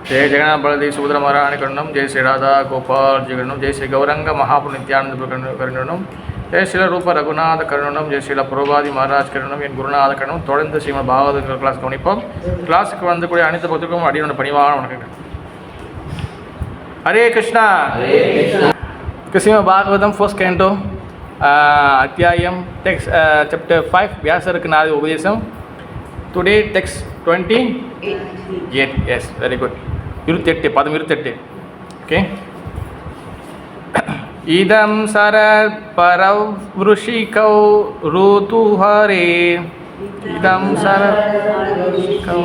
जय जगन्नाथ बलदेव सुभद्र महारानी करुणम, जय श्री राधा गोपाल जी करुणम, जय श्री गौरंग महापुर नित्यानंद करुणम, जय श्री रूप रघुनाथ करुणम, जय श्री प्रभुபாதி மகாராஜ் கருணம், என் குருநாத கருணம். தொடர்ந்து ஸ்ரீமத் பாகவத கிளாஸ் கவனிப்போம். கிளாஸுக்கு வந்து அனைத்து பக்தர்களுக்கும் அடியோட பணிவான வணக்கங்கள். हरे कृष्णा. श्रीमद् भागवतम फर्स्ट कैंटो अध्यायम टेक्स्ट चैप्टर 5 व्यासருக்கு நாலு உபதேசம். Today text 28. Yes, very good. 28 பதம் 28. ஓகே. இதம் சரத் பரவ்ருஷிகௌ ருது ஹரே. இதம் சரத் பரவ்ருஷிகௌ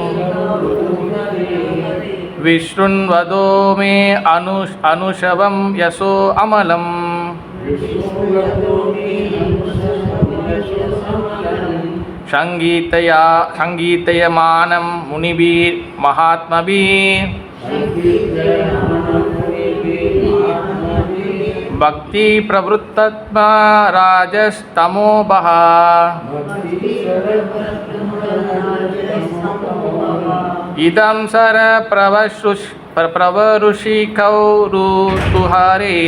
विशृण्वदो मे अनुशवं यशो अमलम्. संगीतयमानं मुनिभिः महात्मभिः भक्ति प्रवृत्तत्मा राजस्तमोभः. इदं सर प्रवरुषिकौ ऋतु हरे.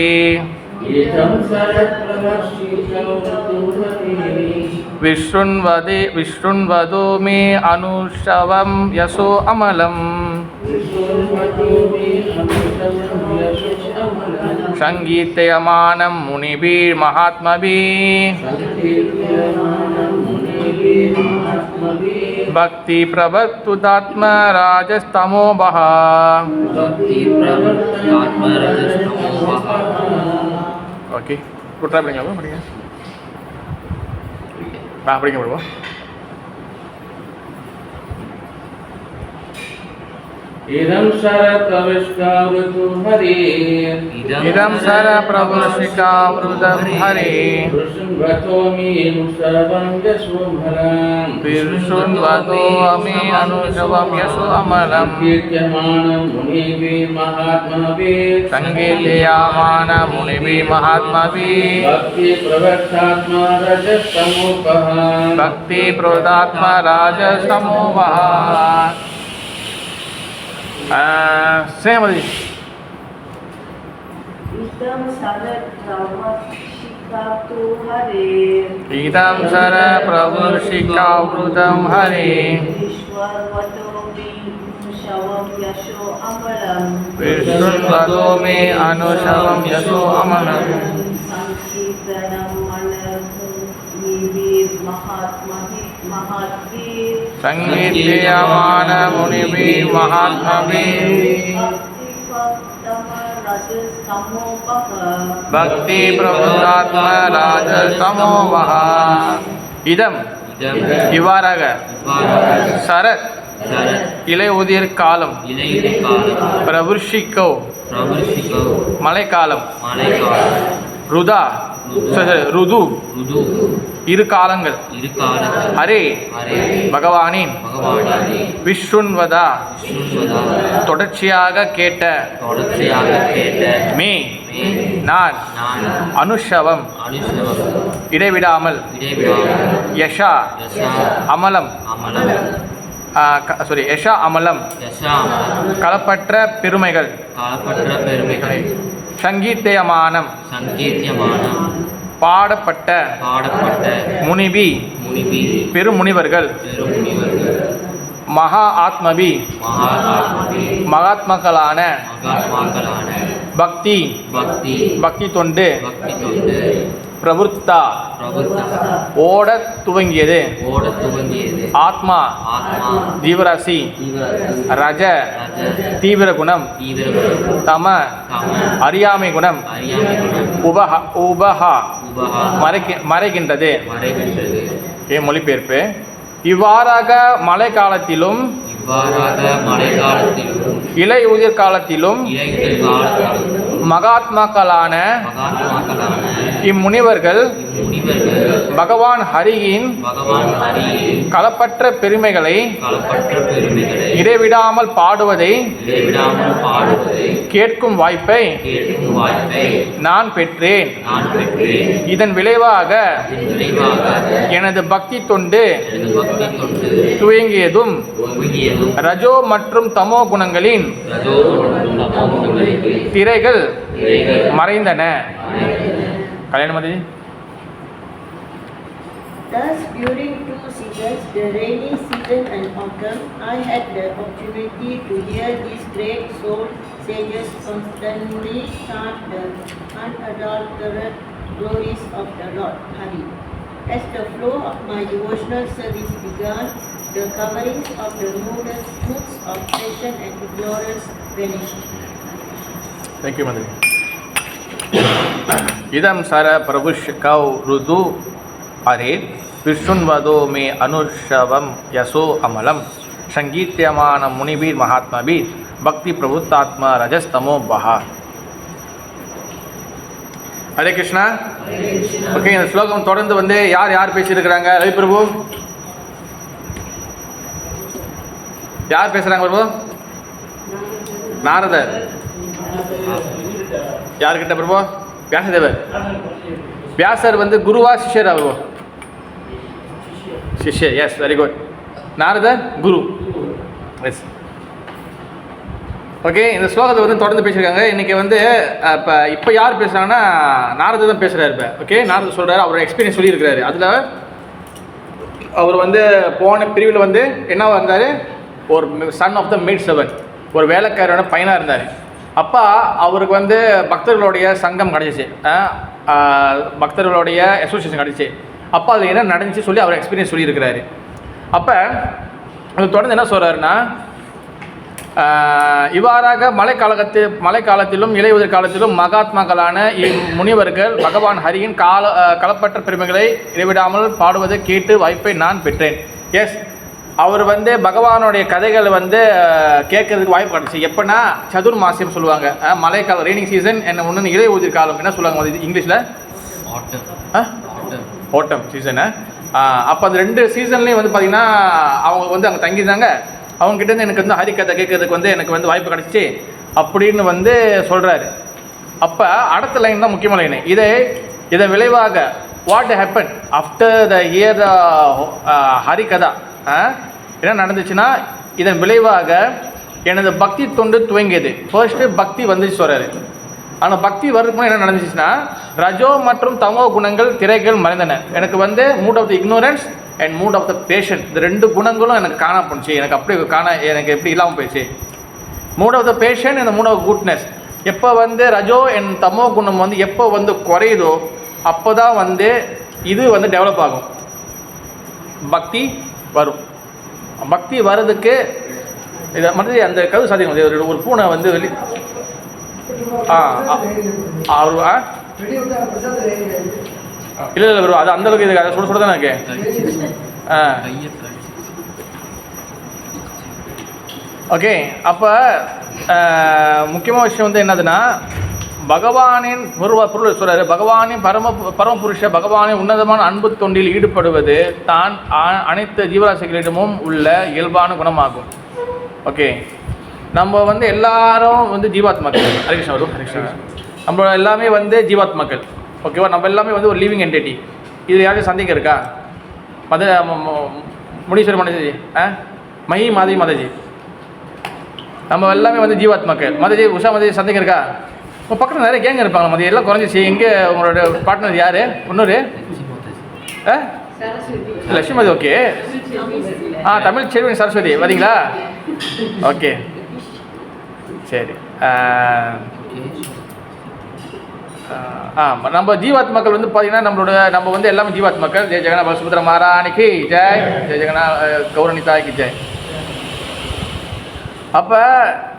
विशृण्वदो मे अनुशवं यशो अमलम्. संगीतयमानं मुनिभिः महात्मभिः भक्ति प्रवर्तुदात्मा राजस्तमोभः. ओके, कुछ पढ़ेंगे आप? पढ़ेंगे हाँ, पढ़ेंगे पढ़ो. इदं सर प्रविष्टावृतु हरे. इदं सर प्रविष्टावृतं हरे. विशृण्वतो मे अनुशवं यशो अमलम्. विशृण्वतो मे अनुशवं यशो अमलम्. संगीतयमानं मुनिभिः महात्मभिः संगीतयमानं मुनिभिः महात्मभिः भक्ति प्रवृत्तात्मा राजस्तमोभः. भक्ति प्रवृत्तात्मा राजस्तमोभः. श्रीमती इदं सर प्रवृषिकावृतं हरे. विशृण्वदो मे अनुशवं यशो अमलम्. संगीतयमानं मुनिभिः महात्मभिः भक्ति प्रवृत्तात्मा राजस्तमोभः. இதம் இவ்வாறாக சரத் இலையுதிர் காலம், பிரவருஷிகோ மழைக்காலம், ருதா ருது இரு காலங்கள், ஹரே பகவானின் விஷ்ணுன்வதா தொடர்ச்சியாக கேட்ட, மே நான் அனுஷவம் இடைவிடாமல், யஷா அமலம் யஷா அமலம் களப்பற்ற பெருமைகள், சங்கீத்தயமானம் பாடப்பட்ட, முனிபி பெருமுனிவர்கள், மகா ஆத்மபி மகாத்மக்களான, பக்தி தொண்டு, பிரவருத்தா ஓடத் துவங்கியது, ஆத்மா ஜீவராசி, ரஜ தீவிர குணம், தம அறியாமை குணம், உபஹா மறைகின்றது. மொழிபெயர்ப்பு. இவ்வாறாக மழை காலத்திலும் இலையுதிர் காலத்திலும் மகாத்மாக்களான இம்முனிவர்கள் பகவான் ஹரியின் களப்பற்ற பெருமைகளை இடைவிடாமல் பாடுவதை கேட்கும் வாய்ப்பை நான் பெற்றேன். இதன் விளைவாக எனது பக்தி தொண்டு துவங்கியதும் ரஜோ மற்றும் தமோ குணங்களின் திரைகள் மறைந்தன. கல்யாணமதி. Thus, during 2 seasons, the rainy season and autumn, I had the opportunity to hear these great soul sages constantly chant the unadulterated glories of the Lord Hari. As the flow of my devotional service began, the coverings of the moods of passion and ignorance vanished. Thank you, Madhuri. Idam sara prabhushkau rudu are vishunvado me anushavam yaso amalam sangeetyamana munibir mahatmabir bhakti prabhutatma rajastamo baha. Hare Krishna. Okay, இந்த ஸ்லோகம் தொடர்ந்து வந்து யார் பேசியிருக்கிறாங்க? ரவி பிரபு யார் பேசுறாங்க பிரபு? நாரதர். யார்கிட்ட பிரபு? வியாசதேவர். வியாசர் வந்து குருவா சிஷ்யரா பிரபு? சிஷ்யர். Yes, very good. நாரதர் குரு. எஸ். ஓகே, இந்த ஸ்லோகத்தை வந்து தொடர்ந்து பேசியிருக்காங்க. இன்றைக்கி வந்து இப்போ யார் பேசுகிறாங்கன்னா நாரதர் தான் பேசுகிறாரு. இப்போ ஓகே, நாரதர் சொல்கிறாரு, அவரோட எக்ஸ்பீரியன்ஸ் சொல்லியிருக்கிறாரு. அதில் அவர் வந்து போன பிரிவில் வந்து என்னவா இருந்தார்? ஒரு son of the maid servant, ஒரு வேலைக்காரோட பையனாக இருந்தார். அப்போ அவருக்கு வந்து பக்தர்களுடைய சங்கம் கிடச்சிச்சு, பக்தர்களுடைய அசோசியேஷன் கிடச்சிச்சு. அப்போ அது என்ன நடந்துச்சு சொல்லி அவர் எக்ஸ்பீரியன்ஸ் சொல்லியிருக்கிறாரு. அப்போ அது தொடர்ந்து என்ன சொல்கிறாருன்னா, இவ்வாறாக மழைக்காலத்திலும் இலையுதிர் காலத்திலும் மகாத்மாக்களான இம்முனிவர்கள் பகவான் ஹரியின் களப்பற்ற பெருமைகளை இடைவிடாமல் பாடுவதை கேட்டு வாய்ப்பை நான் பெற்றேன். எஸ், அவர் வந்து பகவானுடைய கதைகள் வந்து கேட்கறதுக்கு வாய்ப்பு கிடச்சி. எப்போனா சதுர்மாசியம் சொல்லுவாங்க, மழைக்காலம், ரெய்னிங் சீசன், என்ன ஒன்று இலையுதிர் காலம் என்ன சொல்லுவாங்க இங்கிலீஷில்? ஆட்டம் சீசனு. அப்போ அந்த 2 சீசன்லேயும் வந்து பார்த்திங்கன்னா அவங்க வந்து அங்கே தங்கியிருந்தாங்க. அவங்ககிட்ட எனக்கு வந்து ஹரிக்கதை கேட்கறதுக்கு வந்து எனக்கு வந்து வாய்ப்பு கிடச்சிச்சு அப்படின்னு வந்து சொல்கிறாரு. அப்போ அடுத்த லைன் தான் முக்கியமான லைன். இதன் விளைவாக what happen after the year Harikatha என்ன நடந்துச்சுன்னா, இதன் விளைவாக எனது பக்தி தொண்டு துவங்கியது. ஃபர்ஸ்ட்டு பக்தி வந்துச்சு சொல்கிறாரு. ஆனால் பக்தி வர்றதுக்கு முன்னாடி என்ன நடந்துச்சுன்னா, ரஜோ மற்றும் தமோ குணங்கள் திரைகள் மறைந்தன. எனக்கு வந்து mode of the ignorance and mode of the passion, இந்த 2 குணங்களும் எனக்கு காண போச்சு. எனக்கு அப்படி எனக்கு எப்படி இல்லாமல் போயிடுச்சு. Mode of the passion and mode of goodness. எப்போ வந்து ரஜோ அண்ட் தமோ குணம் வந்து எப்போ வந்து குறையுதோ அப்போ தான் வந்து இது வந்து டெவலப் ஆகும், பக்தி வரும். பக்தி வர்றதுக்கு இதை மாதிரி அந்த கவு சாத்தியம். ஒரு பூனை வந்து வெளி அவர் இல்லை ப்ரோ, அது அந்தளவுக்கு இது அதை சுட தானே இருக்கு. ஓகே, அப்போ முக்கியமான விஷயம் வந்து என்னதுன்னா, பகவானின் பொருள் சொல்கிறாரு, பகவானின் பரமபுருஷ பகவானின் உன்னதமான அன்பு தொண்டில் ஈடுபடுவது தான் அனைத்து ஜீவராசிகளிடமும் உள்ள இயல்பான குணமாகும். ஓகே, நம்ம வந்து எல்லாரும் வந்து ஜீவாத்மாக்கள். ஹரிகிருஷ்ணா வரும். ஹரிகிருஷ்ணா, நம்ம எல்லாமே வந்து ஜீவாத்மாக்கள். ஓகேவா? நம்ம எல்லாமே வந்து ஒரு லிவிங் என்டிட்டி. இது யாருக்கும் சந்தேகம் இருக்கா? முனீஸ்வரி மாதாஜி, மஹி மாதவி மாதாஜி, நம்ம எல்லாமே வந்து ஜீவாத்மாக்கள். மாதாஜி, உஷா மாதாஜி, சந்தேகம் இருக்கா? உங்கள் பக்கத்தில் நிறைய கேங்க இருப்பாங்க. மதியம் எல்லாம் குறைஞ்சிச்சு. எங்கே உங்களோட பார்ட்னர் யார்? இன்னொரு லட்சுமி மாதவி. ஓகே, தமிழ் செல்வன் சரஸ்வதி வரீங்களா? ஓகே, சரி. நம்ம ஜீவாத்மாக்கள் வந்து பார்த்தீங்கன்னா நம்ம வந்து எல்லாமே ஜீவாத்மாக்கள். ஜெய ஜெகநாத் சுபத்ரா மகாராணிக்கு ஜெய், ஜெய ஜெகநாத் கௌரணிதாய்க்கு ஜெய். அப்போ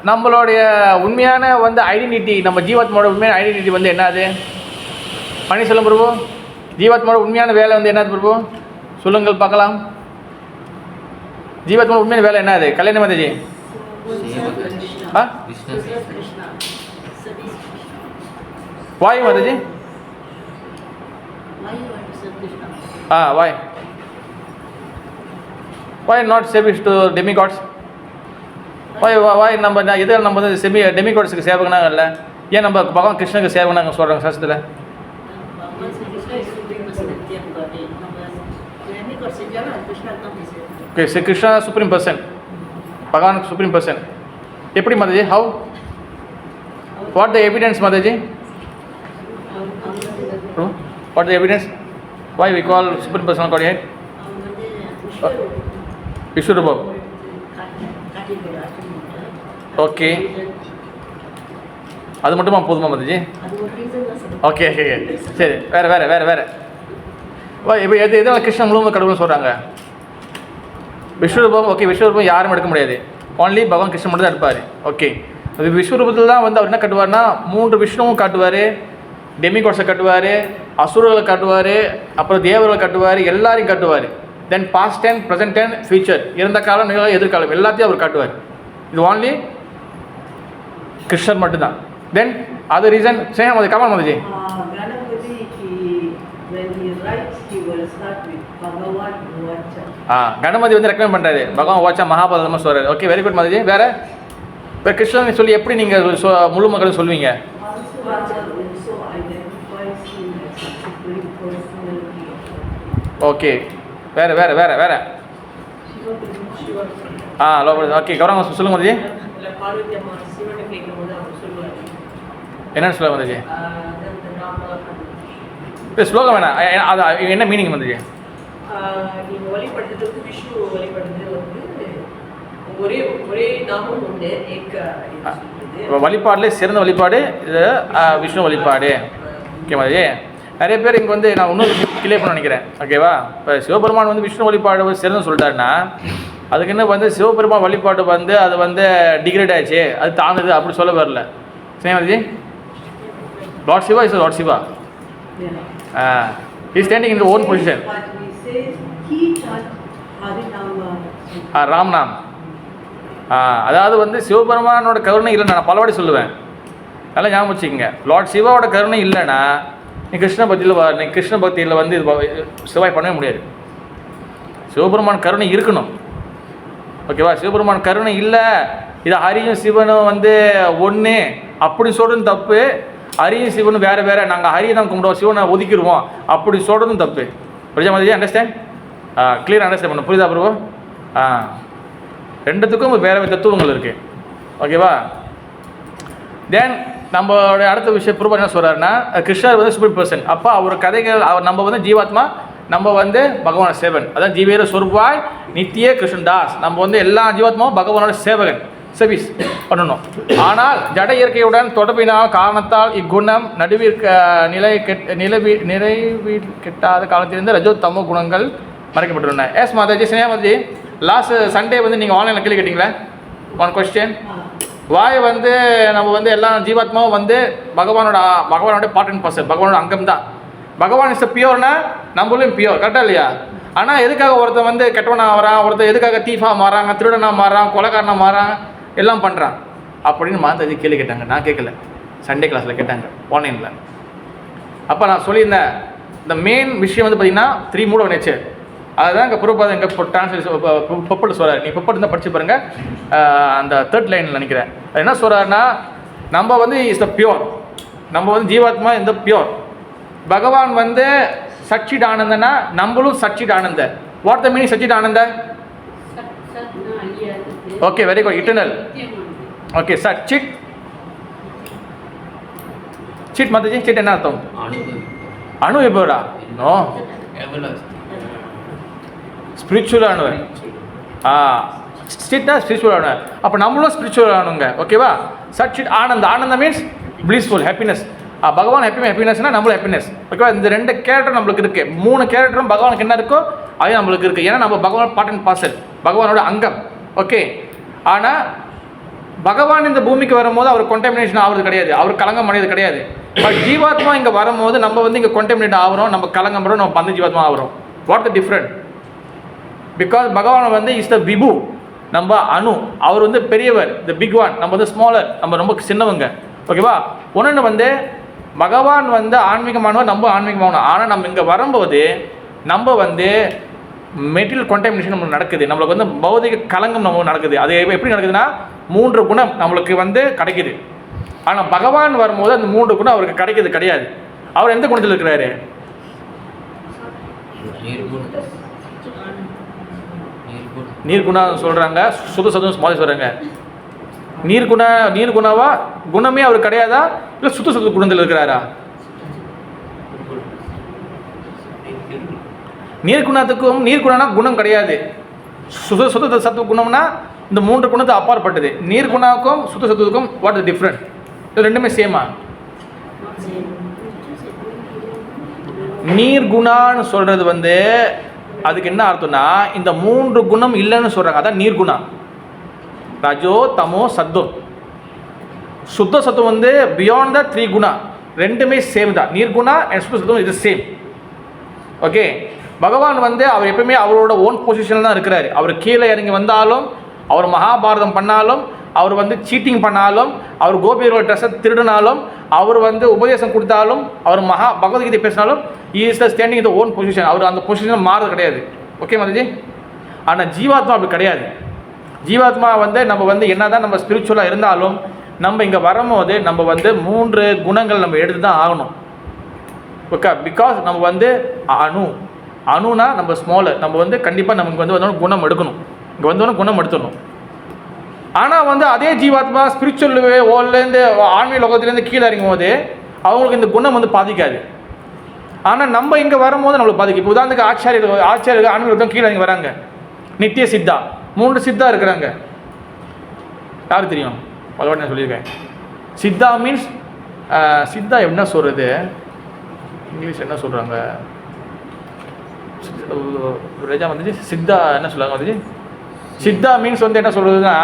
நம்மளுடைய உண்மையான வந்து ஐடென்டிட்டி, நம்ம ஜீவாத்மாவோட உண்மையான ஐடென்டிட்டி வந்து என்னது? பன்னீர்செல்வம் பிரபு, ஜீவாத்மாவோட உண்மையான வேலை வந்து என்னது பிரபு? சொல்லுங்கள் பார்க்கலாம். ஜீவாத்மாவோட உண்மையான வேலை என்னது? கல்யாண Mataji, Why, Mataji? Why you want to serve Krishna? Why? Why not service to demigods? Why நம்ம எதில் நம்ம வந்து டெமிகாட்ஸுக்கு சேவகனாக இல்லை, ஏன் நம்ம பகவான் கிருஷ்ணனுக்கு சேவகனாக சொல்கிறாங்க சாஸ்திரத்தில்? Bhagavan Sri Krishna is supreme personality of Godhead. Demigod செஞ்சாலும் அது கிருஷ்ணா தான் பேசுறது. ஓகே, கிருஷ்ணா சுப்ரீம் பர்சன், பகவானுக்கு சுப்ரீம் பர்சன். எப்படி Mataji? How? What the evidence Mataji? What the evidence? Why we call supreme person God? விஸ்வரூபம். ஓகே, அது மட்டுமா போதுமா மாதாஜி? ஓகே ஓகே சரி, வேறு வேறு வேறு வேறு இப்போ எதனால் கிருஷ்ணன் முழுவதும் கடவுள்னு சொல்கிறாங்க? விஸ்வரூபம். ஓகே, விஸ்வரூபம் யாரும் எடுக்க முடியாது, ஓன்லி பகவான் கிருஷ்ணன் மட்டும் தான் எடுப்பார். ஓகே, விஸ்வரூபத்தில் தான் வந்து அவர் என்ன கட்டுவார்னா 3 விஷ்ணுவும் காட்டுவார், டெமிகாட்ஸை கட்டுவார், அசுரர்களை காட்டுவார், அப்புறம் தேவர்களை கட்டுவார், எல்லாரையும் காட்டுவார். Then past time, present time, future, இறந்த காலம், நிகழ், எதிர்காலம் எல்லாத்தையும் அவர் காட்டுவார். இது ஓன்லி கிருஷ்ணர் மட்டும்தான். தென் அது ரீசன் சேம் அது Kamal Mataji. Ganapati, when he writes, he will start with Bhagavan Vacha. Ganapathi வந்து ரெக்கமெண்ட் பண்ணுறாரு, பகவான் வாச்சா மகாபாரதமாக சொல்கிறாரு. Okay, very good Mataji. வேறு இப்போ கிருஷ்ணன் சொல்லி எப்படி நீங்கள் முழு மக்களும் சொல்லுவீங்க? Also identifies him as a supreme personality. Okay, வேறு வேறு வேறு வேறு ஓகே, கௌரவம் சொல்லுங்க மாதாஜி. பார்வதி அம்மா சிவனை கேட்கும்போது அவர் சொல்லுவார், என்னென்னு சொல்ல மாதாஜி? அந்த நாம இப்போ ஸ்லோகம் வேணாம், அது என்ன மீனிங் மாதாஜி? நீங்கள் வழிபடுறது விஷ்ணு வழிபடுறது வந்து ஒரே ஒரே நாமம் உண்டு, வழிபாடுல சிறந்த வழிபாடு இது விஷ்ணு வழிபாடு. ஓகே மாதாஜி. நிறைய பேர் இங்கே வந்து நான் இன்னொரு கிளியர் பண்ண நினைக்கிறேன். ஓகேவா? இப்போ சிவபெருமான் வந்து விஷ்ணு வழிபாடு சிறந்து சொல்லிட்டாருன்னா அதுக்கு என்ன வந்து சிவபெருமான் வழிபாடு வந்து அது வந்து டிகிரேட் ஆயிடுச்சு, அது தாங்குது அப்படி சொல்ல வரல. சரி Mataji. Lord Shiva is lord Shiva. He is standing in his own position. But he says he chants Harinama. Ram நாம். அதாவது வந்து சிவபெருமானோட கருணை இல்லைன்னா, நான் பலவாடி சொல்லுவேன், நல்லா ஞாபகம் வச்சுக்கோங்க. லார்ட் சிவாவோட கருணை இல்லைன்னா நீ கிருஷ்ண பக்தியில் நீ கிருஷ்ண பக்தியில் வந்து இது சிவாய் பண்ணவே முடியாது. சிவபெருமான் கருணை இருக்கணும். ஓகேவா? சிவபெருமான் கருணை இல்லை, இது ஹரியும் சிவனும் வந்து ஒன்று அப்படி சொல்கிறதும் தப்பு. ஹரியும் சிவனும் வேறு வேறு, நாங்கள் ஹரியை தான் கும்பிடுவோம், சிவனை ஒதுக்கிடுவோம் அப்படி சொல்கிறதும் தப்பு. புரிஞ்ச மாதிரி அண்டர்ஸ்டாண்ட்? கிளியர் அண்டர்ஸ்டாண்ட் பண்ண புரியுதா பிரபு? ரெண்டுத்துக்கும் வேறு தத்துவங்கள் இருக்குது. ஓகேவா? தென் நம்மளோட அடுத்த விஷயம் பிரபு என்ன சொல்கிறாருன்னா, கிருஷ்ணர் வந்து சுப்ரீம் பர்சன். அப்போ அவர் கதைகள் நம்ம வந்து ஜீவாத்மா, நம்ம வந்து பகவான் சேவன், அதான் ஜீவேர சொருபாய் நித்திய கிருஷ்ணதாஸ். நம்ம வந்து எல்லா ஜீவாத்மாவும் பகவானோட சேவகன், சர்வீஸ் பண்ணணும். ஆனால் ஜட இயற்கையுடன் தொடர்பினால் காரணத்தால் இக்குணம் நிறைவு கெட்டாத காலத்திலிருந்து ரஜோ தமோ குணங்கள் மறைக்கப்பட்டுள்ளன. எஸ் மாதாஜி. சினியா மாதாஜி, லாஸ்ட் சண்டே வந்து நீங்கள் ஆன்லைனில் கேள்வி கேட்டிங்களே, ஒன் கொஸ்டின். வாய் வந்து நம்ம வந்து எல்லா ஜீவாத்மாவும் வந்து பகவானோட பார்ட் அண்ட் பார்சல், பகவானோட அங்கம் தான். பகவான் இஸ் பியூர்னா நம்மளும் பியூர், கரெக்டாக இல்லையா? ஆனால் எதுக்காக ஒருத்தன் வந்து கெட்டவனாக வரான், ஒருத்தர் எதுக்காக தீஃபாக மாறாங்க, திருடனாக மாறான், கொலைக்காரனாக மாறான், எல்லாம் பண்ணுறான் அப்படின்னு மாதாஜி கேள்வி கேட்டாங்க. நான் கேட்கல, சண்டே கிளாஸில் கேட்டாங்க ஆன்லைனில். அப்போ நான் சொல்லியிருந்தேன், இந்த மெயின் விஷயம் வந்து பார்த்திங்கன்னா 3 மூட் ஆஃப் நேச்சர். அதுதான் இங்கே புறப்பாத எங்கே ட்ரான்ஸ்லேஷன் பப்பட்டு சொல்கிறார். நீ பப்பட்டு தான் படித்து பாருங்கள், அந்த 3rd லைனில் நினைக்கிறேன். அது என்ன சொல்கிறாருன்னா, நம்ம வந்து இஸ் த பியூர், நம்ம வந்து ஜீவாத்மா இந்த பியூர். பகவான் வந்து சச்சிட் ஆனந்தனா, நம்மளும் சச்சிட் ஆனந்த. What the meaning Sachchidananda? Okay, very good. Eternal. Okay, Sachchid. Chit Mataji, chit என்ன அர்த்தம்? அணு எப்போடா? நோ, ஸ்பிரிச்சுவல் அணு. சிட்னா ஸ்பிரிச்சுவல் அணு. அப்போ நம்மளும் ஸ்பிரிச்சுவல் ஆனுங்க. ஓகேவா? சச்சிட் ஆனந்த. ஆனந்த மீன்ஸ் பிளிஸ்ஃபுல், ஹாப்பினஸ். பகவான் ஹாப்பினஸ்னா நம்மளும் ஹாப்பினஸ். ஓகேவா? இந்த 2 கேரக்டர் நம்மளுக்கு இருக்குது. 3 கேரக்டரும் பகவானுக்கு என்ன இருக்கோ அது நம்மளுக்கு இருக்குது. ஏன்னா நம்ம பகவான் பார்ட் அண்ட் பார்சல், பகவானோட அங்கம். ஓகே. ஆனால் பகவான் இந்த பூமிக்கு வரும்போது அவர் கொண்டமினேஷன் ஆகிறது கிடையாது, அவர் கலங்கம் அடையாது கிடையாது. பட் ஜீவாத்மா இங்கே வரும்போது நம்ம வந்து இங்கே கொண்டமினேட் ஆகிறோம், நம்ம கலங்கம் படுறோம், நம்ம பந்த ஜீவாத்மா ஆகிறோம். What the different? பிகாஸ் பகவான் வந்து இஸ் த விபு, நம்ம அணு. அவர் வந்து பெரியவர், த பிக் ஒன், நம்ம வந்து ஸ்மாலர், நம்ம ரொம்ப சின்னவங்க. ஓகேவா? ஒன்று வந்து பகவான் வந்து ஆன்மீகமானவர், நம்ம ஆன்மீகமானவர். ஆனால் நம்ம இங்கே வரும்போது நம்ம வந்து மெட்டீரியல் கான்டாமினேஷன் நம்மளுக்கு நடக்குது, நம்மளுக்கு வந்து பௌதிக கலங்கம் நம்ம நடக்குது. அது எப்படி நடக்குதுன்னா 3 குணம் நம்மளுக்கு வந்து கிடைக்குது. ஆனால் பகவான் வரும்போது அந்த 3 குணம் அவருக்கு கிடைக்கிறது கிடையாது. அவர் எந்த குணத்தில் இருக்கிறாரு? நீர்குணா சொல்கிறாங்க, சுத சத்துவம் மாதிரி சொல்கிறாங்க. நீர்குணாவா குணமே அவர் கிடையாதா, இல்லை சுத்த சத்துவ குணத்தில் இருக்கிறாரா? நீர்குணத்துக்கும் நீர்குணம்னா குணம் கிடையாது. சுத்த சத்துவ குணம்னா இந்த 3 குணத்தை அப்பாற்பட்டது. நீர்குணாவுக்கும் சுத்த சத்துவத்துக்கும் வாட் இஸ் டிஃப்ரெண்ட்? இது ரெண்டுமே சேமா? நீர்குணான்னு சொல்கிறது வந்து அதுக்கு என்ன அர்த்தம்னா இந்த 3 குணம் இல்லைன்னு சொல்கிறாங்க, அதான் நீர்குணா. ரஜோ தமோ சத்துவம். சுத்த சத்துவம் வந்து பியாண்ட் த 3 குணா, ரெண்டுமே சேம் தான். நீர்குணா அண்ட் சுத்த சத்துவம் இது சேம். ஓகே, பகவான் வந்து அவர் எப்பவுமே அவரோட ஓன் பொசிஷனில் தான் இருக்கிறாரு. அவர் கீழே இறங்கி வந்தாலும், அவர் மகாபாரதம் பண்ணாலும், அவர் வந்து சீட்டிங் பண்ணாலும், அவர் கோபியரோட ட்ரெஸ்ஸை திருடினாலும், அவர் வந்து உபதேசம் கொடுத்தாலும், அவர் பகவத்கீதை பேசினாலும், இஸ் த ஸ்டாண்டிங் இந்த ஓன் பொசிஷன். அவர் அந்த பொசிஷன் மாறது கிடையாது. ஓகே மாதாஜி. ஆனால் ஜீவாத்மா அப்படி கிடையாது. ஜீவாத்மா வந்து நம்ம வந்து என்ன தான் நம்ம ஸ்பிரிச்சுவலாக இருந்தாலும் நம்ம இங்கே வரும்போது நம்ம வந்து 3 குணங்கள் நம்ம எடுத்து தான் ஆகணும். ஓகே, பிகாஸ் நம்ம வந்து அணுனா நம்ம ஸ்மாலர், நம்ம வந்து கண்டிப்பாக நமக்கு வந்து வந்தோடனே குணம் எடுக்கணும், இங்கே வந்தோடனே குணம் எடுத்துடணும். ஆனால் வந்து அதே ஜீவாத்மா ஸ்பிரிச்சுவல் ஓல்லேருந்து ஆன்மீக லோகத்துலேருந்து கீழே இறங்கும் போது அவங்களுக்கு இந்த குணம் வந்து பாதிக்காது. ஆனால் நம்ம இங்கே வரும்போது நம்மளுக்கு பாதிக்கும். இப்போ உதாரணத்துக்கு ஆச்சாரியர்கள் ஆன்மீக லோகம் கீழே இறங்கி வராங்க. நித்திய சித்தா 3 சித்தா இருக்கிறாங்க. யாருக்கு தெரியும்? பலவாட்டி நான் சொல்லியிருக்கேன். சித்தா மீன்ஸ் சித்தா என்ன சொல்கிறது, இங்கிலீஷ் என்ன சொல்கிறாங்க, ரஜா வந்துச்சு. சித்தா என்ன சொல்லுவாங்க வந்துச்சு? சித்தா மீன்ஸ் வந்து என்ன சொல்கிறதுன்னா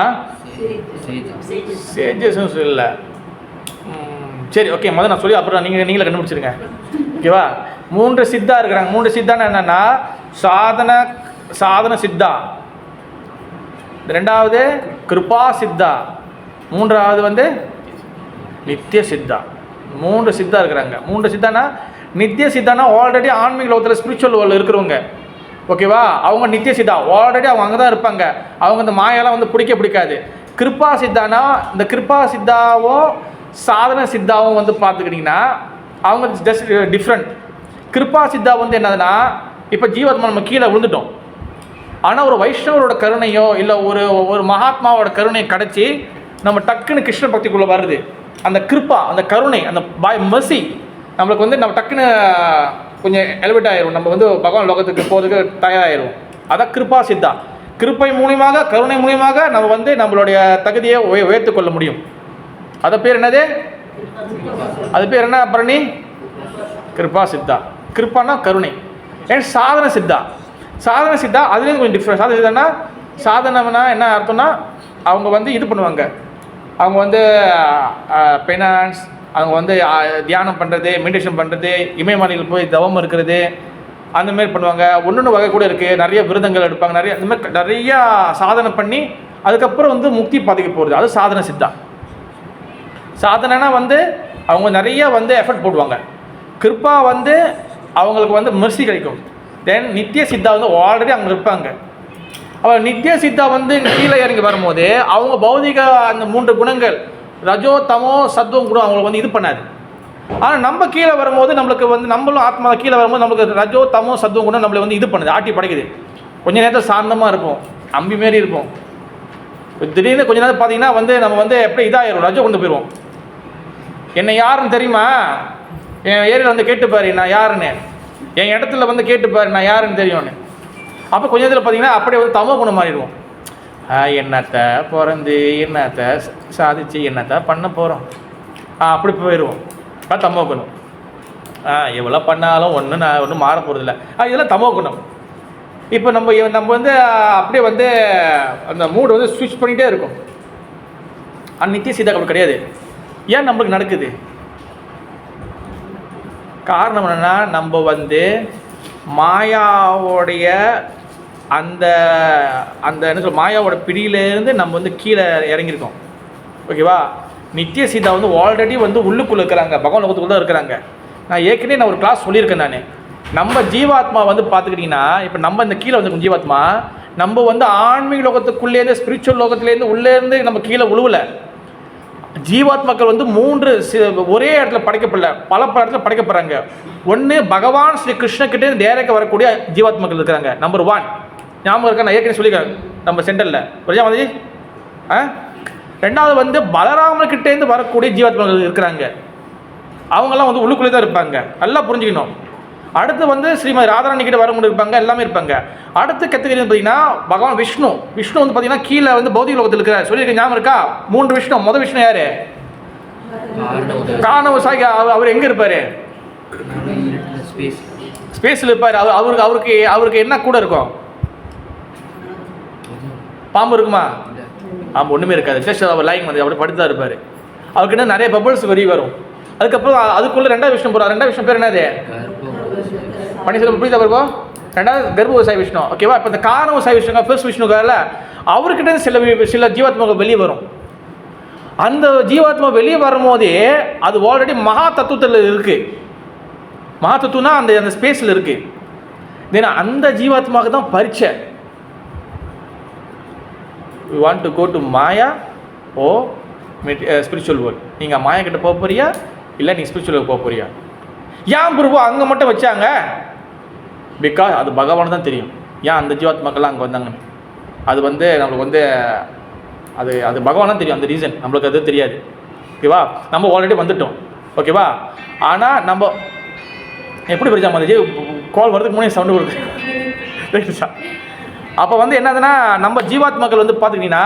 சேஜஸ்ன்னு சொல்லல. சரி, ஓகே, முதல்ல நான் சொல்லி அப்புறம் நீங்களே கண்டுபிடிச்சிருங்க. ஓகேவா? 3 சித்தா இருக்கிறாங்க. 3 சித்தான்னு என்னென்னா சாதன சித்தா, 2வது கிருபா சித்தா, 3வது வந்து நித்திய சித்தா. 3 சித்தா இருக்கிறாங்க. 3 சித்தானா, நித்திய சித்தானா ஆல்ரெடி ஆன்மீக லோகத்தில் ஸ்பிரிச்சுவல் வேர்ல்டில் இருக்கிறவங்க. ஓகேவா? அவங்க நித்திய சித்தா ஆல்ரெடி அவங்க அங்கே தான் இருப்பாங்க. அவங்க இந்த மாயெல்லாம் வந்து பிடிக்காது. கிருபா சித்தானா, இந்த கிருபா சித்தாவும் சாதன சித்தாவும் வந்து பார்த்துக்கிட்டிங்கன்னா அவங்க ஜஸ்ட் டிஃப்ரெண்ட். கிருபா சித்தா வந்து என்னதுன்னா, இப்போ ஜீவாத்மா நம்ம கீழே விழுந்துட்டோம். ஆனால் ஒரு வைஷ்ணவரோட கருணையோ இல்லை ஒரு மகாத்மாவோட கருணையை கிடச்சி நம்ம டக்குன்னு கிருஷ்ண பக்திக்குள்ளே வருது. அந்த கிருப்பா, அந்த கருணை, அந்த மெர்சி நம்மளுக்கு வந்து நம்ம டக்குன்னு கொஞ்சம் எலிவேட் ஆயிரும். நம்ம வந்து பகவான் லோகத்துக்கு போகிறதுக்கு தயாராகிடும். அதான் கிருபா சித்தா. கிருப்பை மூலியமாக, கருணை மூலியமாக நம்ம வந்து நம்மளுடைய தகுதியை உயர்த்து கொள்ள முடியும். அது பேர் என்னது? அது பேர் என்ன பரணி? கிருபா சித்தா. கிருப்பானா கருணை. ஏன் சாதன சித்தா. சாதன சித்தா அதுலேயும் கொஞ்சம் டிஃப்ரெண்ட். சாதன சித்தானா, சாதனம்னா என்ன அர்த்தம்னா அவங்க வந்து இது பண்ணுவாங்க, அவங்க வந்து பெனான்ஸ், அவங்க வந்து தியானம் பண்ணுறது, மெடிடேஷன் பண்ணுறது, இமயமலையில் போய் தவம் இருக்கிறது, அந்தமாரி பண்ணுவாங்க. ஒன்று வகை கூட இருக்குது. நிறைய விரதங்கள் எடுப்பாங்க. அந்த மாதிரி நிறையா சாதனை பண்ணி அதுக்கப்புறம் வந்து முக்தி பாதிக்க போகிறது. அது சாதன சித்தா. சாதனைனா வந்து அவங்க நிறைய வந்து எஃபர்ட் போடுவாங்க. கிருப்பா வந்து அவங்களுக்கு வந்து மெர்சி கிடைக்கும். தென் நித்திய சித்தா வந்து ஆல்ரெடி அவங்க இருப்பாங்க. அவர் நித்திய சித்தா வந்து கீழே இறங்கி வரும்போது அவங்க பௌதிக அந்த 3 குணங்கள் ரஜோ தமோ சத்துவம் குணம் அவங்களுக்கு வந்து இது பண்ணாது. ஆனால் நம்ம கீழே வரும்போது நம்மளுக்கு வந்து நம்மளும் ஆத்மா கீழே வரும்போது நம்மளுக்கு ரஜோ தமோ சத்துவம் குணம் நம்மளை வந்து இது பண்ணுது, ஆட்டி படைக்குது. கொஞ்ச நேரத்தில் சாந்தமாக இருப்போம், அம்பி மாரி இருப்போம். திடீர்னு கொஞ்ச நேரம் பார்த்தீங்கன்னா வந்து நம்ம வந்து எப்படி இதாகிடும், ரஜோ கொண்டு போயிடுவோம். என்னை யாருன்னு தெரியுமா? என் ஏரியாவில் வந்து கேட்டுப்பாரு நான் யாருன்னு, என் இடத்துல வந்து கேட்டுப்பாரு நான் யாருன்னு தெரியும்னு. அப்போ கொஞ்ச நேரத்தில் பார்த்தீங்கன்னா அப்படியே வந்து தமோ குணம் மாறிடுவோம். என்னத்தை பிறந்து என்னத்தை சாதிச்சு என்னத்தை பண்ண போகிறோம், அப்படி போயிடுவோம். தமோ குணம். எவ்வளோ பண்ணாலும் ஒன்றும் மாற போகிறதில்ல. இதெல்லாம் தமோ குணம். இப்போ நம்ம வந்து அப்படியே வந்து அந்த மூடு வந்து ஸ்விட்ச் பண்ணிகிட்டே இருக்கும். நித்திய சித்தா அப்படி கிடையாது. ஏன் நம்மளுக்கு நடக்குது? காரணம் என்னென்னா, நம்ம வந்து மாயாவோடைய அந்த அந்த என்ன சொல்ல மாயாவோட பிடியிலேருந்து நம்ம வந்து கீழே இறங்கியிருக்கோம். ஓகேவா? நித்திய சீதா வந்து ஆல்ரெடி வந்து உள்ளுக்குள்ளே இருக்கிறாங்க, பகவான் லோகத்துக்குள்ளே இருக்கிறாங்க. நான் ஏற்கனவே ஒரு கிளாஸ் சொல்லியிருக்கேன். நான் நம்ம ஜீவாத்மா வந்து பார்த்துக்கிட்டிங்கன்னா, இப்போ நம்ம இந்த கீழே வந்து ஜீவாத்மா நம்ம வந்து ஆன்மீக லோகத்துக்குள்ளேருந்து ஸ்பிரிச்சுவல் லோகத்துலேருந்து உள்ளேருந்து நம்ம கீழே உழுவலை. ஜீவாத்மாக்கள் வந்து 3 ஒரே இடத்துல படைக்கப்படல, பல இடத்துல படைக்கப்படுறாங்க. ஒன்று பகவான் ஸ்ரீ கிருஷ்ணக்கிட்டே டேரக்டாக வரக்கூடிய ஜீவாத்மாக்கள் இருக்கிறாங்க. நம்பர் 1 ஞாபகம் இருக்கா? நான் ஏற்கனவே சொல்லிக்கிறேன் நம்ம சென்டரில் பிரஜா மாதிரி. ரெண்டாவது வந்து பலராமர்கிட்டேருந்து வரக்கூடிய ஜீவாத்மாக்கள் இருக்கிறாங்க. அவங்கெல்லாம் வந்து உள்ளுக்குள்ளே தான் இருப்பாங்க, நல்லா புரிஞ்சுக்கணும். அடுத்து வந்து ஸ்ரீமதி ராதாராணி கிட்ட வரவங்க இருப்பாங்க, எல்லாமே இருப்பாங்க. அடுத்து கேட்டகரி பார்த்தீங்கன்னா பகவான் விஷ்ணு. விஷ்ணு வந்து பார்த்தீங்கன்னா கீழே வந்து பௌதிக லோகத்தில் இருக்கிறார். சொல்லியிருக்க ஞாபகம் இருக்கா? 3 விஷ்ணு. முதல் விஷ்ணு யாரு? காணவ சாகி. அவர் எங்கே இருப்பார்? ஸ்பேஸில் இருப்பார். அவருக்கு என்ன கூட இருக்கும்? பாம்பு இருக்குமா? பாம்பு ஒன்றுமே இருக்காது. ஜஸ்ட் அவர் லைங் வந்து அப்படி படுத்து தான் இருப்பார். அவர்கிட்ட நிறைய பபிள்ஸ் வெளியே வரும். அதுக்கப்புறம் அதுக்குள்ளே 2வது விஷ்ணு போகிறார். 2வது விஷ்ணு பேர் என்னது? பன்னீர்செல்வம் புரியுதா இருக்கும்? 2வது கர்ப்பவசாய விஷ்ணு. ஓகேவா? இப்போ இந்த காரணவசாய விஷ்ணுங்க ஃபர்ஸ்ட் விஷ்ணுக்காரில் அவர்கிட்ட சில ஜீவாத்மாக்கள் வெளியே வரும். அந்த ஜீவாத்மா வெளியே வரும்போதே அது ஆல்ரெடி மகா தத்துவத்தில் இருக்குது. மகா தத்துவம்னா அந்த ஸ்பேஸில் இருக்குது. ஏன்னா அந்த ஜீவாத்மாவுக்கு தான் பரீட்சை. You want to go to maya or spiritual world. நீங்கள் மாயா கிட்ட போக போறியா இல்லை நீங்கள் ஸ்பிரிச்சுவல் போக போறியா? ஏன் பிரபு அங்கே மட்டும் வச்சாங்க? பிகாஸ் அது பகவான் தான் தெரியும் ஏன் அந்த ஜீவாத்மாக்கள்லாம் அங்கே வந்தாங்கன்னு. அது வந்து நம்மளுக்கு வந்து அது பகவான் தான் தெரியும் அந்த ரீசன். நம்மளுக்கு அது தெரியாது. ஓகேவா? நம்ம ஆல்ரெடி வந்துட்டோம். ஓகேவா? ஆனால் நம்ம எப்படி படித்தா மாதிரி கால் வரதுக்கு முன்னே சவுண்டு கொடுக்கு. Right sir. அப்போ வந்து என்னதுன்னா நம்ம ஜீவாத்மாக்கள் வந்து பார்த்துக்கிட்டிங்கன்னா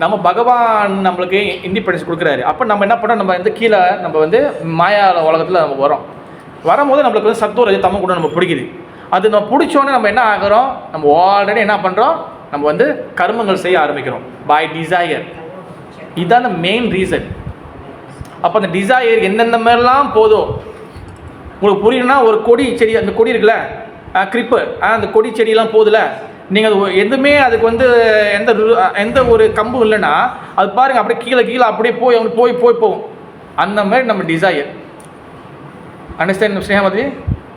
நம்ம பகவான் நம்மளுக்கு இண்டிபெண்டன்ஸ் கொடுக்குறாரு. அப்போ நம்ம என்ன பண்ணோம்? நம்ம வந்து கீழே நம்ம வந்து மாயா உலகத்தில் நம்ம வரும்போது நம்மளுக்கு வந்து சத்துவ ரஜ தமோ கூட நம்ம பிடிக்குது. அது நம்ம பிடிச்சோன்னே நம்ம என்ன ஆகிறோம்? நம்ம ஆல்ரெடி என்ன பண்ணுறோம்? நம்ம வந்து கர்மங்கள் செய்ய ஆரம்பிக்கிறோம் பை டிசையர். இதுதான் மெயின் ரீசன். அப்போ அந்த டிசையர் எந்தெந்த மாதிரிலாம் போதும் உங்களுக்கு புரியணும்னா, ஒரு கொடி செடி, அந்த கொடி இருக்குல்ல கிரிப்பு, அந்த கொடி செடியெல்லாம் போதில்ல, நீங்கள் அது எதுவுமே அதுக்கு வந்து எந்த ஒரு கம்பும் இல்லைன்னா அது பாருங்கள் அப்படியே கீழே அப்படியே போய் போகும். அந்த மாதிரி நம்ம desire. Understand Sneha Mataji?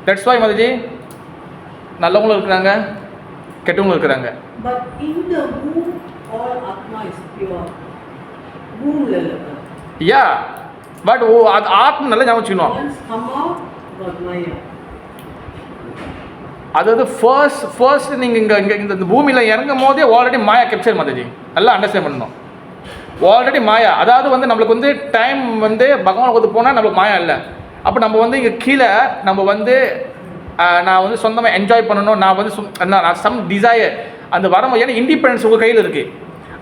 That's why Mataji நல்லவங்களும் இருக்கிறாங்க, கெட்டவங்களும் இருக்கிறாங்க. But in the womb, all Atma is pure. Womb level. Yeah, but அது ஆத்மா நல்லா ஞாபகம் வச்சுக்கணும். Once come out, got Maya. அதாவது ஃபர்ஸ்ட் நீங்கள் இங்கே இந்த பூமியில் இறங்கும் போதே ஆல்ரெடி மாயா கேப்சர் மதிஜி நல்லா அண்டர்ஸ்டாண்ட் பண்ணணும். ஆல்ரெடி மாயா, அதாவது வந்து நம்மளுக்கு வந்து டைம் வந்து பகவான் கொடுத்து போனால் நம்மளுக்கு மாயா இல்லை. அப்போ நம்ம வந்து இங்கே கீழே நம்ம வந்து நான் வந்து சொந்தமாக என்ஜாய் பண்ணணும், நான் வந்து சம் டிசையர் அந்த வரும்போது, ஏன்னா இண்டிபெண்டன்ஸ் உங்கள் கையில் இருக்குது.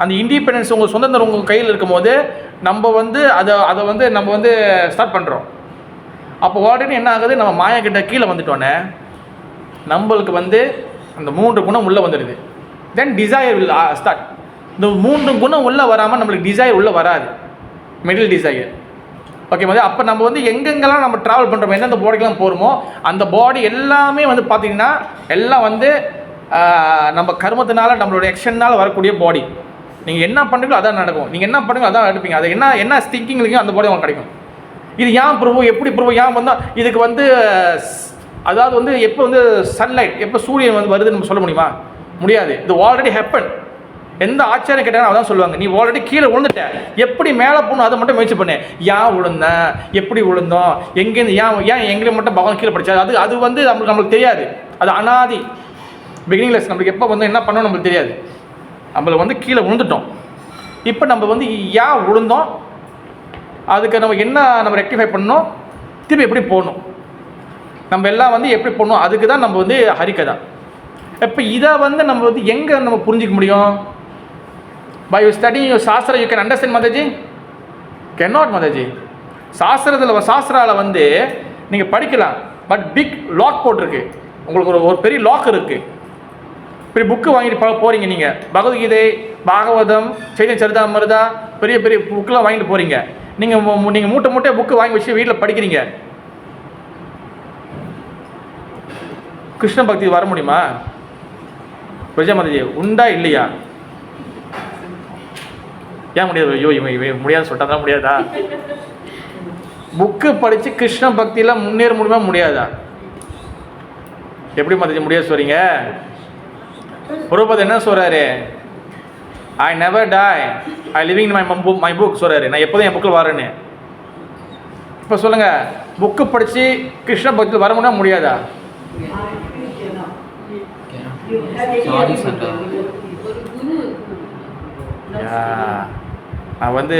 அந்த இண்டிபெண்டன்ஸ் உங்கள் சுதந்திரம் உங்கள் கையில் இருக்கும் போது நம்ம வந்து அதை வந்து நம்ம வந்து ஸ்டார்ட் பண்ணுறோம். அப்போ ஆல்ரெடி என்ன ஆகுது? நம்ம மாயா கிட்ட கீழே வந்துட்டோன்னே நம்மளுக்கு வந்து அந்த 3 குணம் உள்ளே வந்துடுது. தென் டிசையர் வில் ஸ்டார்ட். இந்த 3 குணம் உள்ளே வராமல் நம்மளுக்கு டிசையர் உள்ளே வராது, மிடில் டிசையர். ஓகே மாதிரி. அப்போ நம்ம வந்து எங்கெங்கெல்லாம் நம்ம ட்ராவல் பண்ணுறோமோ, எந்தெந்த பாடிக்கெலாம் போகிறோமோ அந்த பாடி எல்லாமே வந்து பார்த்திங்கன்னா எல்லாம் வந்து நம்ம கர்மத்தினால நம்மளோட எக்ஷனால் வரக்கூடிய பாடி. நீங்கள் என்ன பண்ணுறீங்களோ அதான் நடக்கும், நீங்கள் என்ன பண்ணுறீங்களோ அதான் எடுப்பீங்க. அது என்ன திங்கிங் இருக்கோ அந்த பாடி உங்களுக்கு கிடைக்கும். இது ஏன் பிரபு, எப்படி பிரபு, ஏன் வந்தால் இதுக்கு வந்து அதாவது வந்து எப்போ வந்து சன்லைட், எப்போ சூரியன் வந்து வருதுன்னு நம்ம சொல்ல முடியுமா? முடியாது. இது ஆல்ரெடி ஹேப்பன். எந்த ஆச்சரியம் கேட்டாலும் அதான் சொல்லுவாங்க, நீ ஆல்ரெடி கீழே விழுந்துட்ட, எப்படி மேலே போகணும் அதை மட்டும் முயற்சி பண்ணேன். ஏன் விழுந்தேன், எப்படி விழுந்தோம், எங்கேருந்து ஏன் எங்களை மட்டும் பகவான் கீழே படித்தாரு, அது வந்து நம்மளுக்கு தெரியாது. அது அனாதி பிகினிங்லெஸ். நம்மளுக்கு எப்போ வந்து என்ன பண்ணணும் நம்மளுக்கு தெரியாது. நம்மளை வந்து கீழே விழுந்துட்டோம். இப்போ நம்ம வந்து ஏன் விழுந்தோம், அதுக்கு நம்ம ரெக்டிஃபை பண்ணணும், திருப்பி எப்படி போகணும், நம்ம எல்லாம் வந்து எப்படி போகணும், அதுக்கு தான் நம்ம வந்து ஹரிக்கதா. இப்போ இதை வந்து நம்ம வந்து எங்கே நம்ம புரிஞ்சிக்க முடியும்? By you studying your shastra you can understand Mataji? Can not Mataji. சாஸ்திராவில் வந்து நீங்கள் படிக்கலாம், பட் பிக் லாக் போட்டிருக்கு. உங்களுக்கு ஒரு பெரிய லாக் இருக்குது. பெரிய புக்கு வாங்கிட்டு போகிறீங்க நீங்கள், பகவத்கீதை, பாகவதம், சைதன்ய சரிதாமிர்தா, பெரிய பெரிய புக்கெலாம் வாங்கிட்டு போகிறீங்க. நீங்கள் மூட்டை புக்கு வாங்கி வச்சு வீட்டில் படிக்கிறீங்க. கிருஷ்ண பக்தி வர முடியுமா? பிரஜா மாதாஜி உண்டா இல்லையா? ஏன் முடியாது? ஐயோ இவன் முடியாது சொல்லிட்டா முடியாதா? புக்கு படித்து கிருஷ்ண பக்தியில் முன்னேற முடியுமா முடியாதா? எப்படி மாதாஜி முடியாது சொல்கிறீங்க? பிரபுபாத் என்ன சொல்கிறாரு? I never tie, I living my book சொல்கிறாரு. நான் எப்போதும் என் புக்கில் வரேன்னு. இப்போ சொல்லுங்கள், புக்கு படித்து கிருஷ்ண பக்தியில் வர முடியுமா முடியாதா? நான் வந்து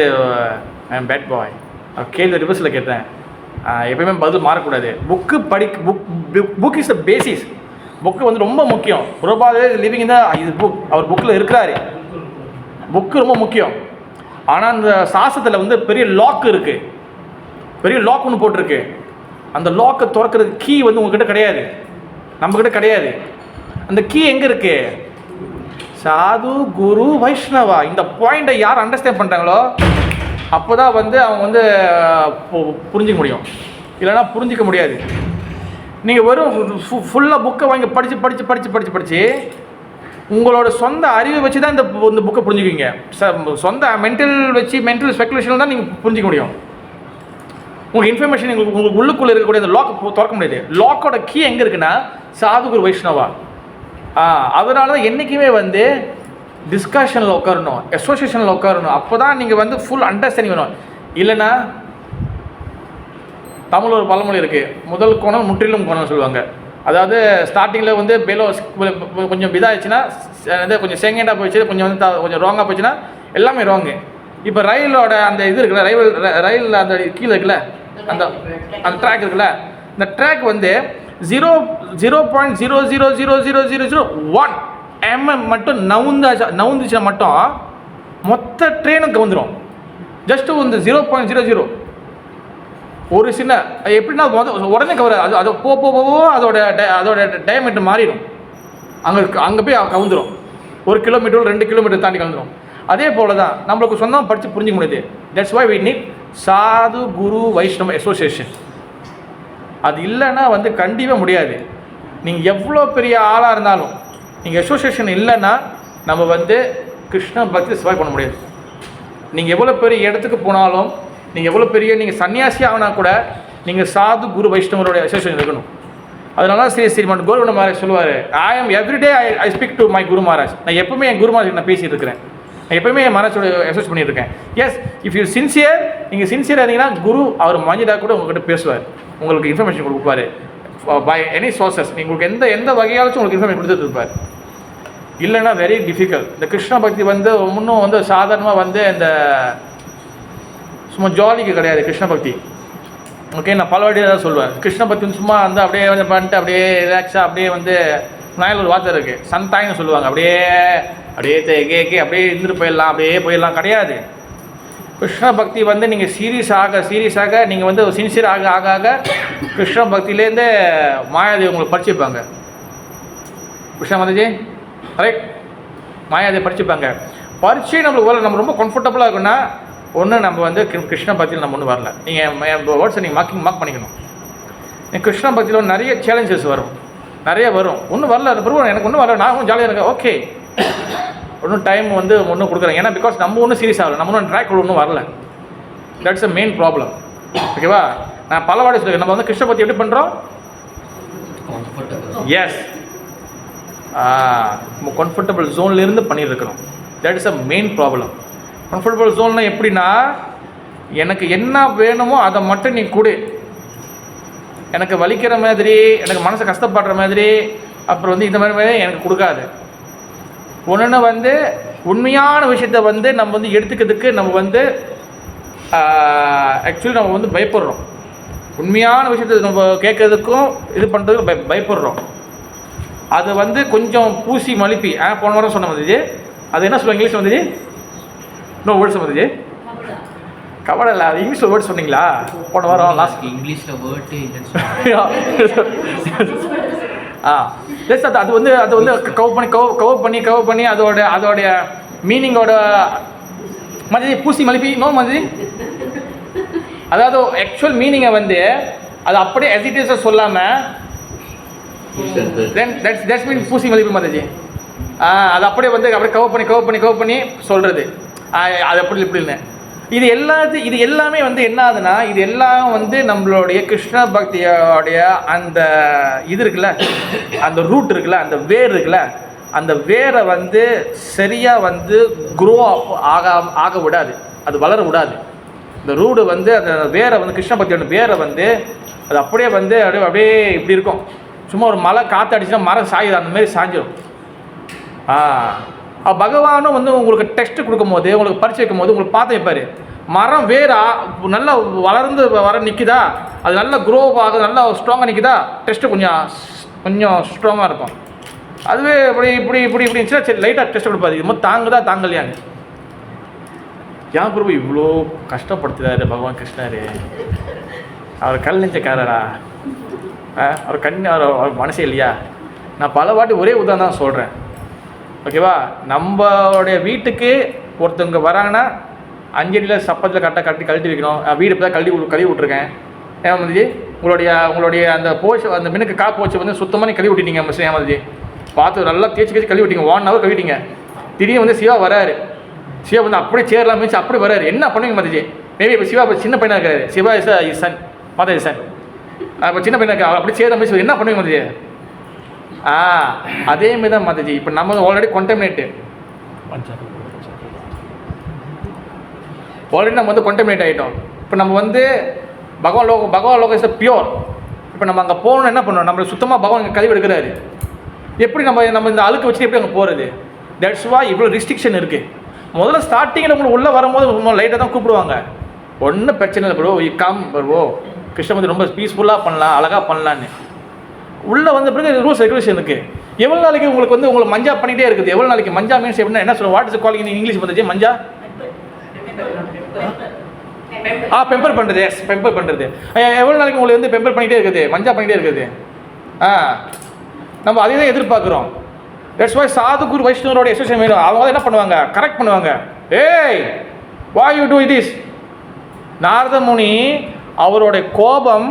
ஐ எம் பேட் பாய். கேள்வி ரிவர்ஸில் கேட்டேன். எப்பயுமே பதில் மாறக்கூடாது. Book book is the basis. Book வந்து ரொம்ப முக்கியம். பிரபாதே லிவிங் தான் இது புக், அவர் புக்கில் இருக்கிறாரு. புக்கு ரொம்ப முக்கியம். ஆனால் அந்த சாஸ்திரத்தில் வந்து பெரிய லாக் இருக்குது, பெரிய லாக் ஒன்று போட்டிருக்கு. அந்த லாக்கை திறக்கிறதுக்கு கீ வந்து உங்ககிட்ட கிடையாது, நம்மக்கிட்ட கிடையாது. அந்த கீ எங்கே இருக்குது? சாது, குரு, வைஷ்ணவா. இந்த பாயிண்ட்டை யார் அண்டர்ஸ்டாண்ட் பண்ணுறாங்களோ அப்போ தான் வந்து அவங்க வந்து புரிஞ்சிக்க முடியும், இல்லைனா புரிஞ்சிக்க முடியாது. நீங்கள் வெறும் ஃபுல்லாக புக்கை வாங்கி படித்து உங்களோட சொந்த அறிவை வச்சு தான் இந்த புக்கை புரிஞ்சுக்குவீங்க. சொந்த மென்டல் ஸ்பெகுலேஷன் தான் நீங்கள் புரிஞ்சிக்க முடியும். உங்கள் இன்ஃபர்மேஷன் உங்களுக்கு உள்ளுக்குள்ளே இருக்கக்கூடிய அந்த லாக் திறக்க முடியாது. லாக்கோட கீ எங்கே இருக்குன்னா சாதுகுரு வைஷ்ணவா. அதனால தான் என்றைக்குமே வந்து டிஸ்கஷனில் உட்காரணும், அசோசியேஷனில் உட்காரணும். அப்போ தான் நீங்கள் வந்து ஃபுல் அண்டர்ஸ்டாண்டிங் வேணும். இல்லைன்னா தமிழ் ஒரு பழமொழி இருக்குது, முதல் கோணம் முற்றிலும் கோணம் சொல்லுவாங்க. அதாவது ஸ்டார்டிங்கில் வந்து பெலோ கொஞ்சம் இதாகிடுச்சுன்னா, கொஞ்சம் செகண்டாக போயிடுச்சு, கொஞ்சம் வந்து கொஞ்சம் ராங்காக போயிடுச்சுன்னா எல்லாமே ராங்கு. இப்போ ரயிலோட அந்த இது இருக்குல்ல, ரயில் அந்த கீழே இருக்குல்ல, அந்த ட்ராக் இருக்குல்ல, இந்த ட்ராக் வந்து 0.0000001 mm மட்டும் நவுந்துச்சுன்னா மட்டும் மொத்த ட்ரெயினும் கவுந்துடும். ஜஸ்ட்டு வந்து 0.00 ஒரு சின்ன எப்படின்னா உடனே கவர் அது போவோ அதோட டயமீட்டர் மாறிடும். அங்கே போய் கவுந்துடும். 1 கிலோமீட்டர் 2 கிலோமீட்டர் தாண்டி கவுந்துடும். அதே போல் தான் நம்மளுக்கு சொந்தமாக படித்து புரிஞ்சிக்க முடியுது. தட்ஸ் வை வி நீட் சாது குரு வைஷ்ணவ அசோசியேஷன். அது இல்லைன்னா வந்து கண்டிப்பாக முடியாது. நீங்கள் எவ்வளோ பெரிய ஆளாக இருந்தாலும் நீங்கள் அசோசியேஷன் இல்லைன்னா நம்ம வந்து கிருஷ்ண பக்தி சர்வை பண்ண முடியாது. நீங்கள் எவ்வளோ பெரிய இடத்துக்கு போனாலும், நீங்கள் எவ்வளோ பெரிய நீங்கள் சன்னியாசி ஆகினா கூட நீங்கள் சாது குரு வைஷ்ணவரோட அசோசியேஷன் இருக்கணும். அதனால ஸ்ரீமன் கோர்வண மகாராஜ் சொல்லுவார், I am everyday I speak to my guru Maharaj. நான் எப்பவுமே என் குரு மகாராஜ் நான் பேசிகிட்டு இருக்கிறேன், நான் எப்பவுமே என் மகாராஜோட அசோசியேட் பண்ணியிருக்கேன். எஸ், இஃப் யூ சின்சியர், நீங்கள் சின்சியராக இருந்தீங்கன்னா குரு அவர் மஞ்சிடாக கூட உங்கள்கிட்ட பேசுவார், உங்களுக்கு இன்ஃபர்மேஷன் கொடுப்பார். பை எனி சோர்சஸ் உங்களுக்கு எந்த வகையாச்சும் உங்களுக்கு இன்ஃபர்மேஷன் கொடுத்துட்டு இருப்பார். இல்லைன்னா வெரி டிஃபிகல்ட். இந்த கிருஷ்ண பக்தி வந்து இன்னும் வந்து சாதாரணமாக வந்து இந்த சும்மா ஜாலிக்கு கிடையாது கிருஷ்ண பக்தி. ஓகே, நான் பல வாட்டி தான் சொல்லுவேன், கிருஷ்ண பக்தி சும்மா வந்து அப்படியே வந்து பண்ணிட்டு அப்படியே ரிலாக்ஸாக அப்படியே வந்து நாயில் ஒரு வார்த்தை இருக்குது, சந்தாயின்னு சொல்லுவாங்க. அப்படியே அப்படியே இருந்துட்டு போயிடலாம் கிடையாது. கிருஷ்ண பக்தி வந்து நீங்கள் சீரியஸாக நீங்கள் வந்து சின்சியர் ஆக கிருஷ்ண பக்தியிலேருந்து மாயாதேவி உங்களுக்கு படிச்சுப்பாங்க. கிருஷ்ண மாதாஜி ரைட், மாயாதேவி படிச்சுப்பாங்க. பரிச்சை நம்மளுக்கு நம்ம ரொம்ப கம்ஃபர்டபுளாக இருக்குன்னா ஒன்று நம்ம வந்து கிருஷ்ண பக்தியில் நம்ம ஒன்றும் வரல. நீங்கள் வேர்ட்ஸை நீங்கள் மார்க் பண்ணிக்கணும். கிருஷ்ண பக்தியில் நிறைய சேலஞ்சஸ் வரும், நிறைய வரும். ஒன்றும் வரல பிறகு எனக்கு ஒன்றும் வரல, நான் ஒன்றும் ஜாலியாக இருக்கேன். ஓகே, ஒன்றும் டைம் வந்து ஒன்றும் கொடுக்குறேன். ஏன்னா பிகாஸ் நம்ம ஒன்றும் சீரியஸ் ஆகலை, நம்ம ஒன்றும் ட்ராக் ஒன்றும் வரல. That's a main problem. ஓகேவா? நான் பல வாட்டி சொல்லுவேன், நம்ம வந்து கிருஷ்ண பக்தி எப்படி பண்ணுறோம்? எஸ், கம்ஃபர்டபுள் ஜோன்லேருந்து பண்ணியிருக்கிறோம். That is a main problem. Comfortable ஜோன்னால் எப்படின்னா, எனக்கு என்ன வேணுமோ அதை மட்டும் நீ கொடு, எனக்கு வலிக்கிற மாதிரி, எனக்கு மனசை கஷ்டப்படுற மாதிரி, அப்புறம் வந்து இந்த மாதிரி எனக்கு கொடுக்காது. ஒன்று வந்து உண்மையான விஷயத்தை வந்து நம்ம வந்து எடுத்துக்கிறதுக்கு நம்ம வந்து ஆக்சுவலி நம்ம வந்து பயப்படுறோம். உண்மையான விஷயத்தை நம்ம கேட்கறதுக்கும் இது பண்ணுறதுக்கும் பயப்படுறோம். அது வந்து கொஞ்சம் பூசி மலிப்பி போன வாரம் சொன்ன மாதிரி, அது என்ன சொல்லுவாங்க இங்கிலீஷ் வந்துச்சு? இன்னும் வேர்ட்ஸ் வந்துச்சு, கவலை இல்லை, அது இங்கிலீஷில் வேர்ட் சொன்னீங்களா போன வாரம் லாஸ்ட்? இங்கிலீஷில் வேர்ட்டு அது வந்து கவர் பண்ணி அதோடைய மீனிங்கோட மாதிரி பூசி மலிப்பி நோ மாதிரி. அதாவது ஆக்சுவல் மீனிங்கை வந்து அது அப்படியே எசிட்டேஸாக சொல்லாமல் தட்ஸ் மீன் பூசி மலிப்பி மாதாஜி. அது அப்படியே வந்து அப்படியே கவர் பண்ணி சொல்கிறது. அது எப்படி இப்படின்னு இது எல்லாமே வந்து என்ன ஆகுதுன்னா, இது எல்லாம் வந்து நம்மளுடைய கிருஷ்ண பக்தியோடைய அந்த இது இருக்குல்ல, அந்த ரூட் இருக்குல்ல, அந்த வேர் இருக்குல்ல, அந்த வேரை வந்து சரியாக வந்து க்ரோ ஆக விடாது, அது வளர விடாது. இந்த ரூடு வந்து அந்த வேரை வந்து கிருஷ்ண பக்தியோட வேரை வந்து அது அப்படியே வந்து அப்படியே இப்படி இருக்கும். சும்மா ஒரு மழை காற்று அடிச்சுன்னா மரம் சாயுது, அந்த மாதிரி சாஞ்சிடும். பகவானும் வந்து உங்களுக்கு டெஸ்ட் கொடுக்கும் போது, உங்களுக்கு பரிசு வைக்கும் போது உங்களுக்கு பார்த்து வைப்பார். மரம் வேறு நல்லா வளர்ந்து வர நிற்குதா, அது நல்லா க்ரோ ஆகுது, நல்லா ஸ்ட்ராங்காக நிற்குதா, டெஸ்ட்டு கொஞ்சம் ஸ்ட்ராங்காக இருக்கும். அதுவே இப்படி இப்படி இப்படி இப்படி இருந்துச்சுன்னா சரி லைட்டாக டெஸ்ட் கொடுப்பாது, இது மாதிரி தாங்குதா தாங்கலையாங்க. ஏன் பிரபு இவ்வளோ கஷ்டப்படுத்துறாரு பகவான் கிருஷ்ணர்? அவர் கல் நெஞ்சக்காரரா? அவர் அவர் மனசே இல்லையா? நான் பல வாட்டி ஒரே உதாரணம் தான் சொல்கிறேன், ஓகேவா? நம்மளுடைய வீட்டுக்கு ஒருத்தவங்க வராங்கன்னா 5 அடியில் சப்பத்தில் கரெக்டாக கழட்டி வைக்கணும். வீடு இப்போ தான் கழுவி விட்ருக்கேன். ஏன் வந்துச்சு உங்களுடைய அந்த போச்சு, அந்த மினுக்கு போச்சு வந்து சுத்தமாக நீ கழுவி விட்டீங்க மிஸ். ஏன் வந்துச்சு பார்த்து நல்லா தேய்ச்சி கழுவி விட்டீங்க, 1 hour கழுவிட்டீங்க. திடீர்னு வந்து சிவா வராரு. சிவா வந்து அப்படியே சேரலாம் மிச்சு அப்படி வராரு. என்ன பண்ணுவீங்க மதிச்சு? மேபி இப்போ சிவா இப்போ சின்ன பையனாக இருக்காரு. Siva is Sun, Mata is Sun. இப்போ சின்ன பையனாக இருக்கா, அப்படி சேர மிச்சு என்ன பண்ணுவீங்க மதிச்சு? அதேமாரி தான் மாதாஜி. இப்போ நம்ம ஆல்ரெடி கொண்டமினேட்டு, நம்ம வந்து கொண்டமினேட் ஆகிட்டோம். இப்போ நம்ம வந்து பகவான் லோகம் இஸ் பியோர். இப்போ நம்ம அங்கே போகணும், என்ன பண்ணணும்? நம்மளை சுத்தமாக பகவான் கழிவு எடுக்கிறாரு. எப்படி நம்ம இந்த அழுக்கு வச்சுட்டு எப்படி அங்கே போகிறது? தட்ஸ் வா இவ்வளோ ரிஸ்ட்ரிக்ஷன் இருக்குது. முதல்ல ஸ்டார்டிங்கில் உங்களுக்கு உள்ளே வரும்போது லைட்டாக தான் கூப்பிடுவாங்க, ஒன்றும் பிரச்சனை இல்லை ப்ரோ, கம் ப்ரோ, கிருஷ்ணன் வந்து ரொம்ப பீஸ்ஃபுல்லாக பண்ணலாம், அழகாக பண்ணலான்னு. உள்ளே வந்த பிறகு ரூல்ஸ் ரெகுலேஷன் இருக்குது. எவ்வளோ நாளைக்கு உங்களுக்கு வந்து உங்களுக்கு மஞ்சா பண்ணிகிட்டே இருக்குது? எவ்வளோ நாளைக்கு மஞ்சா மீன்ஸ் எப்படின்னா என்ன சொல்லுவோம்? What is calling in English பார்த்துச்சு மஞ்சா? பெம்பர் பண்ணுறது. எஸ், பெம்பர் பண்ணுறது. எவ்வளோ நாளைக்கு உங்களுக்கு வந்து பெம்பர் பண்ணிகிட்டே இருக்குது, மஞ்சா பண்ணிகிட்டே இருக்குது? நம்ம அதே தான் எதிர்பார்க்குறோம். தட்ஸ் வை சாது குரு வைஷ்ணவரோட எசோசியேஷன் வேணும். அவங்க என்ன பண்ணுவாங்க? கரெக்ட் பண்ணுவாங்க. ஏய் why you do this? Narada முனி அவருடைய கோபம்,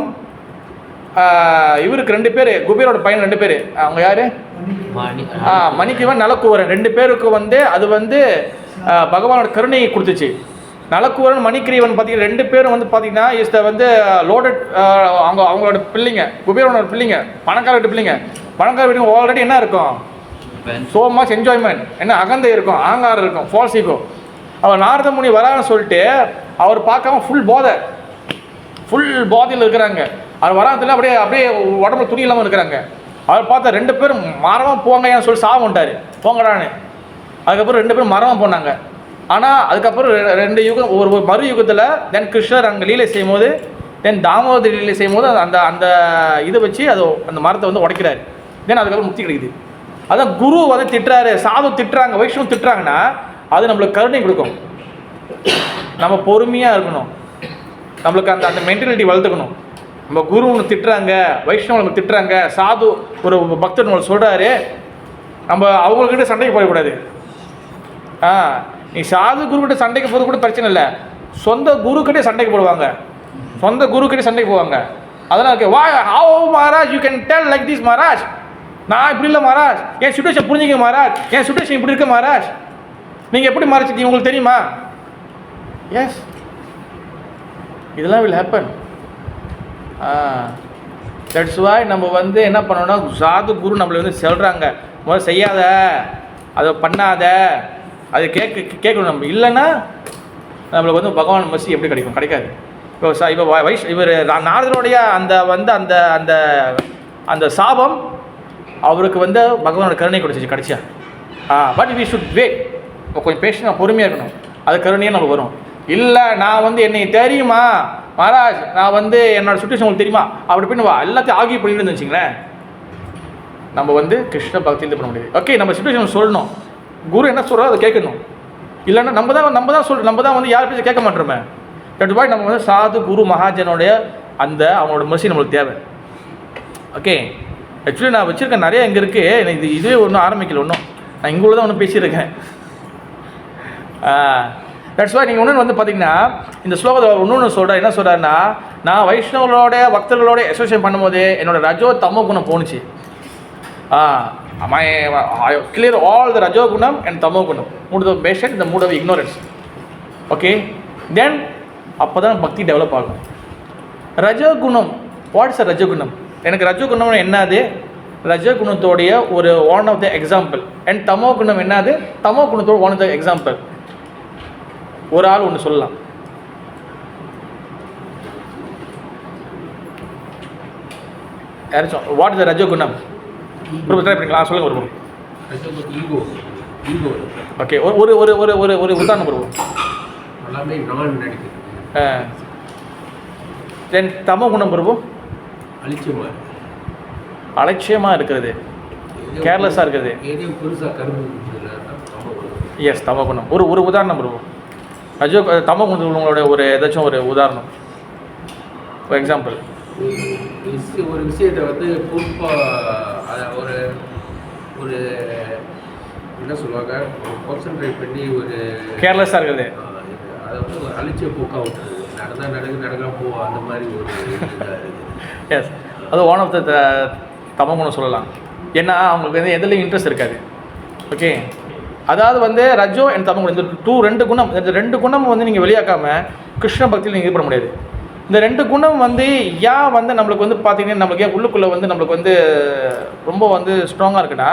இவருக்கு 2 பேர், குபேரோட பையன் 2 பேர். அவங்க யார்? மணிக்குவன், நலக்குவரன். 2 பேருக்கு வந்து அது வந்து பகவானோட கருணையை கொடுத்துச்சு. நலக்குவரன் மணிக்கிரீவன் பார்த்தீங்கன்னா 2 பேரும் வந்து பார்த்தீங்கன்னா இஸ் த வந்து லோடட், அவங்களோட பிள்ளைங்க, குபேரோட பிள்ளைங்க, பணக்கார பிள்ளைங்க. பணக்கார வீட்டுக்கு ஆல்ரெடி என்ன இருக்கும்? ஸோ மச் என்ஜாய்மெண்ட், என்ன அகந்தை இருக்கும், ஆங்காரம் இருக்கும், ஃபால்ஸ் ஈகோ. அவர் நாரத முனி வரான்னு சொல்லிட்டு அவர் பார்க்காம ஃபுல் போதையில் இருக்கிறாங்க. அவர் வராதுல அப்படியே உடம்புல துணி இல்லாமல் இருக்கிறாங்க. அவர் பார்த்தா 2 பேரும் மரமாக போங்க ஏன்னு சொல்லி சாவுண்டாரு, போங்கடான்னு. அதுக்கப்புறம் 2 பேரும் மரமாக போனாங்க. ஆனால் அதுக்கப்புறம் 2 யுகம், ஒரு மறு யுகத்தில் தென் கிருஷ்ணர் அங்கே லீலை செய்யும் போது, தென் தாமோதரி லீலை செய்யும் போது அந்த இதை வச்சு அது அந்த மரத்தை வந்து உடைக்கிறாரு. தென் அதுக்கப்புறம் முக்தி கிடைக்குது. அதான் குரு வந்து திட்டுறாரு, சாது திட்டுறாங்க, வைஷ்ணவம் திட்டுறாங்கன்னா அது நம்மளுக்கு கருணை கொடுக்கும். நம்ம பொறுமையாக இருக்கணும், நம்மளுக்கு அந்த மென்டாலிட்டி வளர்த்துக்கணும். நம்ம குரு ஒன்று திட்டுறாங்க, வைஷ்ணவ நம்ம திட்டுறாங்க, சாது ஒரு பக்தர் நம்மளுக்கு சொல்கிறாரு, நம்ம அவங்கக்கிட்ட சண்டைக்கு போகக்கூடாது. நீ சாது குருக்கிட்ட சண்டைக்கு போகிறது கூட பிரச்சனை இல்லை, சொந்த குருக்கிட்டே சண்டைக்கு போடுவாங்க, சொந்த குருக்கிட்டே சண்டைக்கு போவாங்க. அதெல்லாம் இருக்கு. வா how Maharaj you can tell like this Maharaj, நான் இப்படி இல்லை மகாராஜ், என் சுச்சுவேஷன் புரிஞ்சுக்க மகாராஜ், என் சுச்சுவேஷன் இப்படி இருக்க மகாராஜ், நீங்கள் எப்படி மறைச்சிட்டீங்க உங்களுக்கு தெரியுமா? எஸ், இதெல்லாம் வில் ஹேப்பன். தட்ஸ் வாய் நம்ம வந்து என்ன பண்ணோன்னா, சாது குரு நம்மளை வந்து சொல்கிறாங்க, முதல்ல செய்யாத, அதை பண்ணாத, அது கேட்கணும். நம்ம இல்லைன்னா நம்மளுக்கு வந்து பகவான் மசி எப்படி கிடைக்காது. இப்போ இவர் நாரதனுடைய அந்த சாபம் அவருக்கு வந்து பகவானோட கருணை கொடுத்துச்சு கடைசியா. பட் வி ஷுட் வெயிட், கொஞ்சம் பேஷனாக பொறுமையாக இருக்கணும், அது கருணையாக நம்மளுக்கு வரும். இல்லை நான் வந்து என்னை தெரியுமா மகாராஜ், நான் வந்து என்னோடய சுச்சுவேஷன் உங்களுக்கு தெரியுமா, அப்படி போய் நம்ம எல்லாத்தையும் ஆகிய பண்ணிட்டு வச்சுங்களேன், நம்ம வந்து கிருஷ்ண பக்தி இது பண்ண முடியாது. ஓகே, நம்ம சுச்சுவேஷன் சொல்லணும், குரு என்ன சொல்கிறோம் அதை கேட்கணும். இல்லைன்னா நம்ம தான் வந்து யார் பேச கேட்க மாட்டோமே. தட் வாய் நம்ம வந்து சாது குரு மகாஜனோடைய அவங்களோட மெர்சி நம்மளுக்கு தேவை. ஓகே, ஆக்சுவலி நான் வச்சுருக்கேன் நிறைய இங்கே இருக்குது, எனக்கு இதுவே ஒன்றும் ஆரம்பிக்கல, நான் இங்கே தான் ஒன்று பேசியிருக்கேன். தட்ஸ் வாய் நீங்கள் ஒன்று வந்து பார்த்தீங்கன்னா இந்த ஸ்லோகத்தை ஒன்று சொல்கிறேன். என்ன சொல்கிறாருன்னா, நான் வைஷ்ணவர்களோட பக்தர்களோட அசோசியேட் பண்ணும்போது என்னோடய ரஜோ தமோ குணம் போணுச்சு. I clear all the rajo gunam and tamo gunam, mood of passion, the mood of ignorance. Okay, then அப்போ தான் பக்தி டெவலப் ஆகும். ரஜகுணம், வாட்ஸ் அ ரஜகுணம்? எனக்கு ரஜகுணம் என்னது? ரஜகுணத்தோடைய ஒரு one of the example. And தமோ குணம் என்னது? தமோ குணத்தோட ஒன் ஆஃப் த எக்ஸாம்பிள். ஒரு ஆள் ஒன்று சொல்லலாம். யாராச்சும் வாட் இஸ் த ரஜகுணம்? ட்ரை பண்ணிக்கலாம், சொல்லுங்க ஒரு ஈகோ. ஈகோ. ஓகே, ஒரு ஒரு ஒரு ஒரு ஒரு உதாரணம் வருவோம். எல்லாமே நான் நினைக்கிறேன். தென் தமோ குணம் வருவோம். அலிச்சமா, அலட்சியமாக இருக்கிறது, கேர்லெஸ்ஸாக இருக்கிறது. எதையும் பெருசாக கருது. எஸ், தமோ குணம். ஒரு ஒரு உதாரணம் வருவோம். தமோ குணத்தில் உங்களோட ஒரு ஏதாச்சும் ஒரு உதாரணம், ஒரு எக்ஸாம்பிள். ஒரு விஷயத்தை வந்து பொறுப்பாக ஒரு ஒரு என்ன சொல்லுவாங்க, ஒரு கான்சன்ட்ரேட் பண்ணி ஒரு கேர்லெஸ்ஸாக இருக்கிறது, அதை வந்து ஒரு அலட்சிய போக்காக விட்டுருது. நடக்க போ, அந்த மாதிரி ஒரு இதாக இருக்குது. எஸ், அது ஒன் ஆஃப் த தமோ குணம் சொல்லலாம். ஏன்னா அவங்களுக்கு வந்து எதுலேயும் இன்ட்ரெஸ்ட் இருக்காது. ஓகே, அதாவது வந்து ரஜோ அண்ட் தமோ குணம், இந்த ரெண்டு குணம் வந்து நீங்கள் வெளியாக்காமல் கிருஷ்ண பக்தியில் நீங்கள் இது பண்ண முடியாது. இந்த ரெண்டு குணம் வந்து ஏன் வந்து நம்மளுக்கு வந்து பார்த்திங்கன்னா நம்மளுக்கு ஏன் உள்ளுக்குள்ளே வந்து நம்மளுக்கு வந்து ரொம்ப வந்து ஸ்ட்ராங்காக இருக்குன்னா,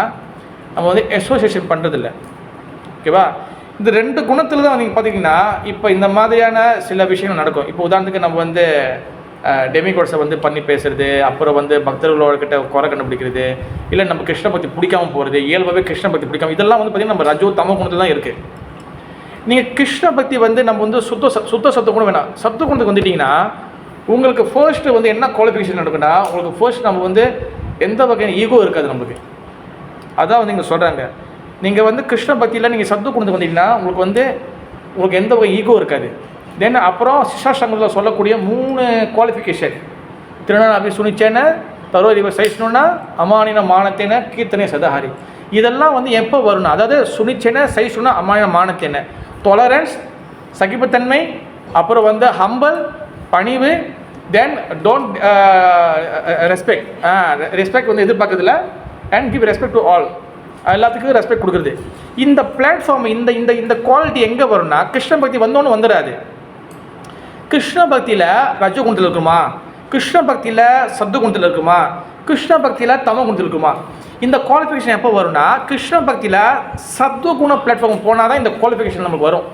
நம்ம வந்து அசோசியேஷன் பண்ணுறதில்ல. ஓகேவா? இந்த ரெண்டு குணத்தில் தான் நீங்கள் பார்த்தீங்கன்னா இப்போ இந்த மாதிரியான சில விஷயங்கள் நடக்கும். இப்போ உதாரணத்துக்கு நம்ம வந்து டெமிகோட்ஸை வந்து பண்ணி பேசுகிறது, அப்புறம் வந்து பக்தர்களோட குறை கண்டுபிடிக்கிறது, இல்லை நம்ம கிருஷ்ண பக்தி பிடிக்காமல் போகிறது, இயல்பாகவே கிருஷ்ண பக்தி பிடிக்காமல், இதெல்லாம் வந்து பார்த்திங்கன்னா நம்ம ரஜோ தமோ குணத்தில் தான் இருக்குது. நீங்கள் கிருஷ்ண பக்தி வந்து நம்ம வந்து சுத்த குணம் வேணாம், சத்து குணத்துக்கு வந்துட்டிங்கன்னா உங்களுக்கு ஃபர்ஸ்ட்டு வந்து என்ன குவாலிஃபிகேஷன் நடக்குன்னா, உங்களுக்கு ஃபர்ஸ்ட் நம்ம வந்து எந்த வகையான ஈகோ இருக்காது நம்மளுக்கு. அதான் வந்து இங்கே சொல்கிறாங்க, நீங்கள் வந்து கிருஷ்ண பக்தியில் நீங்கள் சத்து குணத்துக்கு வந்தீங்கன்னா உங்களுக்கு எந்த வகை ஈகோ இருக்காது. தென் அப்புறம் சிஷாசங்கத்தில் சொல்லக்கூடிய 3 குவாலிஃபிகேஷன், திருநாபி சுனிச்சேன, தரோரிவ சைஷ்ணுனா, அமானின மானத்தேன, கீர்த்தனை சதஹாரி. இதெல்லாம் வந்து எப்போ வரும்னா, அதாவது சுனிச்சேன, சைஷ்ணுனா, அமானின மானத்தேன, டொலரன்ஸ், சகிப்புத்தன்மை, அப்புறம் வந்து ஹம்பல், பணிவு, தென் டோன்ட் ரெஸ்பெக்ட் வந்து எதிர்பார்க்கறதில்ல, and give respect to all, எல்லாத்துக்கும் ரெஸ்பெக்ட் கொடுக்குறது. இந்த பிளாட்ஃபார்ம் இந்த இந்த இந்த குவாலிட்டி எங்கே வரும்னா, கிருஷ்ண பக்தி வந்தோன்னு வந்துடாது. கிருஷ்ண பக்தியில் ரஜோ குணத்தில் இருக்குமா, கிருஷ்ண பக்தியில் சத்து குணத்தில் இருக்குமா, கிருஷ்ண பக்தியில் தமோ குணத்தில் இருக்குமா? இந்த குவாலிஃபிகேஷன் எப்போ வரும்னா, கிருஷ்ண பக்தியில் சத்துவ குண பிளாட்ஃபார்ம் போனால் தான் இந்த குவாலிஃபிகேஷன் நமக்கு வரும்.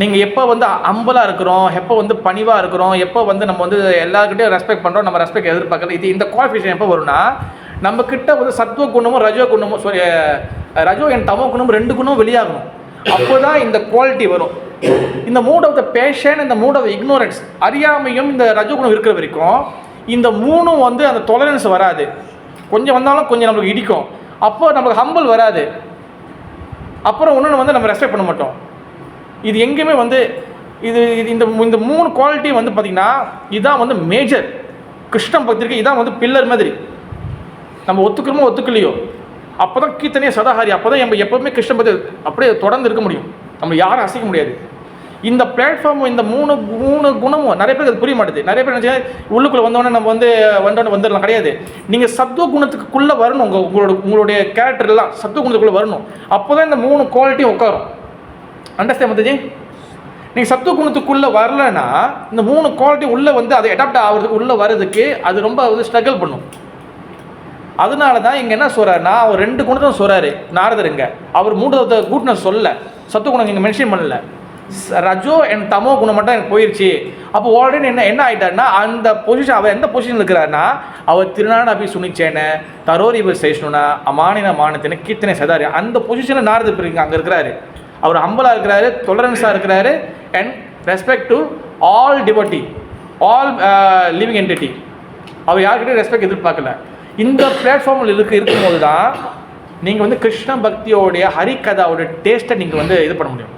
நீங்கள் எப்போ வந்து அம்பலாக இருக்கிறோம், எப்போ வந்து பணிவாக இருக்கிறோம், எப்போ வந்து நம்ம வந்து எல்லாருக்கிட்டையும் ரெஸ்பெக்ட் பண்ணுறோம், நம்ம ரெஸ்பெக்ட் எதிர்பார்க்குறது, இந்த குவாலிஃபிகேஷன் எப்போ வரும்னா, நம்மக்கிட்ட வந்து சத்துவ குணமும் ரஜோ குணமும் ரஜோ அண்ட் தமோ குணமும் 2 குணமும் வெளியாகணும். அப்போ தான் இந்த குவாலிட்டி வரும். இந்த மூட் ஆஃப் த பேஷன், இந்த மூட் ஆஃப் இக்னோரன்ஸ், அறியாமையும் இந்த ரஜோ குணம் இருக்கிற வரைக்கும் இந்த 3ம் வந்து அந்த டொலரன்ஸ் வராது. கொஞ்சம் வந்தாலும் கொஞ்சம் நம்மளுக்கு இடிக்கும். அப்போ நம்மளுக்கு ஹம்பிள் வராது. அப்புறம் ஒன்று வந்து நம்ம ரெஸ்பெக்ட் பண்ண மாட்டோம். இது எங்கேயுமே வந்து இது இந்த 3 குவாலிட்டி வந்து பார்த்திங்கன்னா இதுதான் வந்து மேஜர் கிருஷ்ண பக்திக்கு. இதான் வந்து பில்லர் மாதிரி. நம்ம ஒத்துக்கிறோமோ ஒத்துக்கலையோ, அப்போ தான் கீர்த்தனையே சதாஹாரி, அப்போ தான் நம்ம எப்போவுமே கிருஷ்ண பக்தி அப்படியே தொடர்ந்து இருக்க முடியும். நம்ம யாரும் அசைக்க முடியாது. இந்த பிளாட்ஃபார்ம் இந்த 3 குணமும் நிறைய பேருக்கு அது புரிய மாட்டேது. நிறைய பேர் நினச்சா உள்ளுக்குள்ளே வந்தோடனே நம்ம வந்து வந்துடலாம். கிடையாது. நீங்கள் சத்துவ குணத்துக்குள்ளே வரணும். உங்களுடைய கேரக்டர்லாம் சத்துவ குணத்துக்குள்ளே வரணும். அப்போ தான் இந்த 3 குவாலிட்டியும் உட்காரும். அண்டர்ஸ்டாண்ட் மத்தஜி? நீங்கள் சத்துவ குணத்துக்குள்ளே வரலன்னா இந்த 3 குவாலிட்டி உள்ளே வந்து அதை அடாப்ட் ஆகிறதுக்கு உள்ளே வர்றதுக்கு அது ரொம்ப வந்து ஸ்ட்ரகிள் பண்ணும். அதனால தான் இங்கே என்ன சொல்கிறாருன்னா, அவர் 2 குணத்தை சொல்கிறாரு நாரதருங்க. அவர் 3வது கூட்டம் சொல்லலை, சத்துவ குணம் இங்கே மென்ஷன் பண்ணல. ரஜோ அண்ட் தமோ குணம் மட்டும் எனக்கு போயிடுச்சு. அப்போ ஆல்ரெடி என்ன ஆகிட்டாருன்னா, அந்த பொசிஷன் அவர் எந்த பொசிஷன் இருக்கிறாருன்னா, அவர் திருநாபி சுனிச்சேன, தரோரிவ சைஷ்ணுனா, அமானின மானத்தின, கீர்த்தனை சதாரி, அந்த பொசிஷனில் நாரதர் இருக்கு அங்கே இருக்கிறாரு. அவர் ஹம்பலாக இருக்கிறாரு, டொலரன்ஸாக இருக்கிறாரு, and respect to all devotee, all living entity. அவர் யார்கிட்டையும் ரெஸ்பெக்ட் எதிர்பார்க்கல. இந்த பிளாட்ஃபார்மில் இருக்கும்போது தான் நீங்கள் வந்து கிருஷ்ண பக்தியோடைய ஹரிகதாவோட டேஸ்ட்டை நீங்கள் வந்து இது பண்ண முடியும்.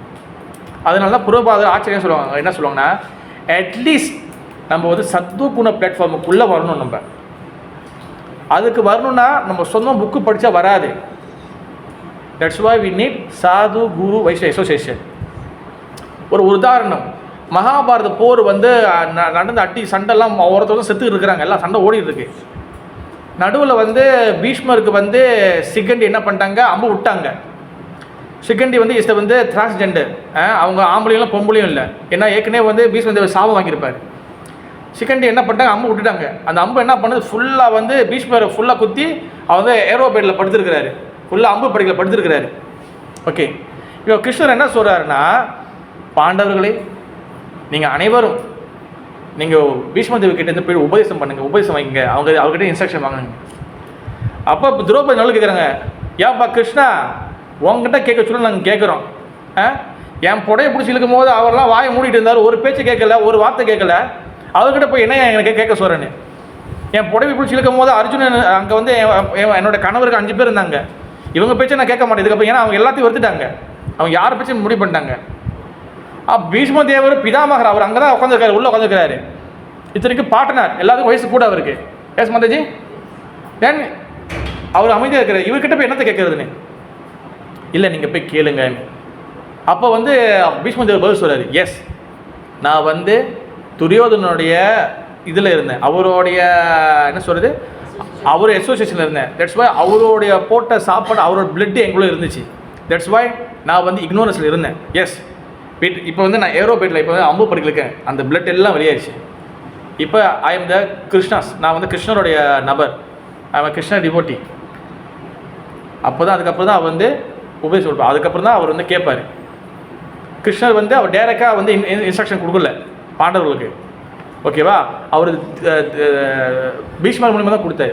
அதனால தான் புரோபாதர் ஆச்சரியம் சொல்லுவாங்க. என்ன சொல்லுவாங்கன்னா, அட்லீஸ்ட் நம்ம வந்து சத்துவ குண பிளாட்ஃபார்முக்குள்ளே வரணும். நம்ம அதுக்கு வரணும்னா நம்ம சொந்தம் புக்கு படித்தா வராது. தட்ஸ் வை வி நீட் சாது குரு வைஷ்ணவ அசோசியேஷன். ஒரு உதாரணம், மகாபாரத போர் வந்து நடந்த சண்டைலாம் ஒருத்தரும் செத்து இருக்கிறாங்க, எல்லாம் சண்டை ஓடிட்டு இருக்கு. நடுவில் வந்து பீஷ்மருக்கு வந்து சிகண்டி என்ன பண்ணிட்டாங்க, அம்பு விட்டாங்க. சிகண்டி வந்து இஸ் வந்து டிரான்ஸ்ஜெண்டர், அவங்க ஆம்பளையும் பொம்பளையும் இல்லை. ஏன்னா ஏற்கனவே வந்து பீஷ்மதேவர் சாபம் வாங்கியிருப்பார். சிகண்டி என்ன பண்ணிட்டாங்க, அம்பு விட்டுட்டாங்க. அந்த அம்பு என்ன பண்ணுது, ஃபுல்லாக வந்து பீஷ்மரை ஃபுல்லாக குத்தி அவர் வந்து ஏரோபேட்டில் படுத்துருக்கிறாரு, ஃபுல்லாக அம்பு படுக்கையில் படுத்துருக்கிறாரு. ஓகே, இப்போ கிருஷ்ணர் என்ன சொல்கிறாருன்னா, பாண்டவர்களே நீங்கள் அனைவரும் நீங்கள் பீஷ்மதேவி கிட்டேருந்து போய் உபதேசம் பண்ணுங்கள், உபதேசம் வாங்கிங்க, அவர்கிட்ட இன்ஸ்ட்ரக்ஷன் வாங்குங்க. அப்போ திரௌபதி நல்ல கேட்குறாங்க, ஏன்பா கிருஷ்ணா உங்ககிட்ட கேட்க சொல்லி நாங்கள் கேட்குறோம். என் புடையை பிடிச்சி இழுக்கும் போது அவரெல்லாம் வாயை மூடிட்டு இருந்தார், ஒரு பேச்சு கேட்கல, ஒரு வார்த்தை கேட்கல, அவர்கிட்ட போய் என்ன எனக்கு கேட்க சொல்கிறேன்னு. என் புடவை பிடிச்சி இழுக்கும் போது அர்ஜுனன் அங்கே வந்து என்னோட கணவருக்கு 5 பேர் இருந்தாங்க, இவங்க பேச்சை நான் கேட்க மாட்டேன் இதுக்கப்புறம், ஏன்னா அவங்க எல்லாத்தையும் வருத்துட்டாங்க, அவங்க யார் பேச்சும் முடிவு பண்ணிட்டாங்க. பீஷ்ம தேவர் பிதாமகர், அவர் அங்கே தான் உட்காந்துருக்காரு, உள்ளே உட்காந்துருக்காரு. இத்தனைக்கு பார்ட்னர், எல்லாத்துக்கும் வயசு கூட அவருக்கு. எஸ் மாதாஜி. தென் அவர் அமைதியாக இருக்கிறார், இவர்கிட்ட போய் என்னத்தை கேட்கறதுன்னு. இல்லை நீங்கள் போய் கேளுங்க. அப்போ வந்து பீஷ்ம தேவர் பதில் சொல்கிறார், எஸ் நான் வந்து துரியோதனுடைய இதில் இருந்தேன், அவருடைய என்ன சொல்கிறது, அவர் அசோசியேஷனில் இருந்தேன். தட்ஸ் வை அவருடைய போட்ட சாப்பாடு அவரோட பிளட்டு எங்களும் இருந்துச்சு. தட்ஸ் வை நான் வந்து இக்னோரன்ஸில் இருந்தேன். எஸ் இப்போ வந்து நான் ஏரோபேட்டில் இப்போ வந்து அம்பு படிக்கலுக்கேன், அந்த பிளட் எல்லாம் வெளியாயிடுச்சு. இப்போ ஐ எம் த கிருஷ்ணாஸ், நான் வந்து கிருஷ்ணருடைய நபர், ஐ எம் கிருஷ்ண டிவோட்டி. அப்போ தான் அதுக்கப்புறம் தான் அவர் வந்து உபதேசம் கொடுப்பார், அதுக்கப்புறம் தான் அவர் வந்து கேட்பார். கிருஷ்ணர் வந்து அவர் டேரெக்டாக வந்து இன்ஸ்ட்ரக்ஷன் கொடுக்கல பாண்டவர்களுக்கு, ஓகேவா, அவர் பீஷ்மர் மூலியமாக தான் கொடுத்தாரு.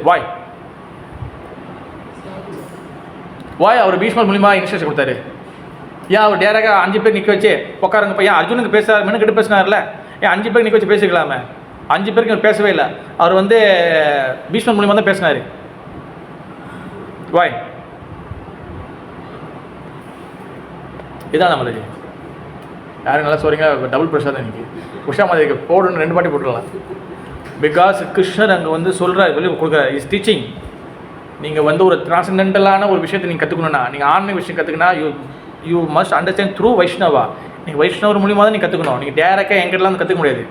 வாய் அவர் பீஷ்மர் மூலியமாக இன்ஸ்ட்ரக்ஷன் கொடுத்தாரு. ஏன் அவர் டேரெக்டாக 5 பேர் நிற்க வச்சு உட்காருங்கப்பா, ஏன் அர்ஜுனுக்கு பேசுகிறார், மெனுக்கிட்ட பேசினார்ல, ஏன் 5 பேர் நிற்க வச்சு பேசிக்கலாமே, 5 பேருக்கு பேசவே இல்லை, அவர் வந்து பீஷ்மர் மூலியமாக தான் பேசினார். வாய் இதான் நம்மளுக்கு யாரும் நல்லா சொல்கிறீங்க, டபுள் ப்ரெஷர் தான் இன்றைக்கி. உஷா மாதிரிக்கு போடணுன்னு 2 பாட்டி போட்டுடலாம். பிகாஸ் கிருஷ்ணர் அங்கே வந்து சொல்கிறார், வெளியே கொடுக்குறாரு, இஸ் டீச்சிங். நீங்கள் வந்து ஒரு டிரான்சென்டென்டலான ஒரு விஷயத்தை நீங்கள் கற்றுக்கணுன்னா, நீங்கள் ஆன்மீக விஷயம் கற்றுக்கினா you must understand through Vaishnava. நீங்கள் வைஷ்ணவர் மூலியமாக தான் நீங்கள் கற்றுக்கணும், நீங்கள் டேரெக்டாக எங்கிட்டலாம் வந்து கற்றுக்க முடியாது.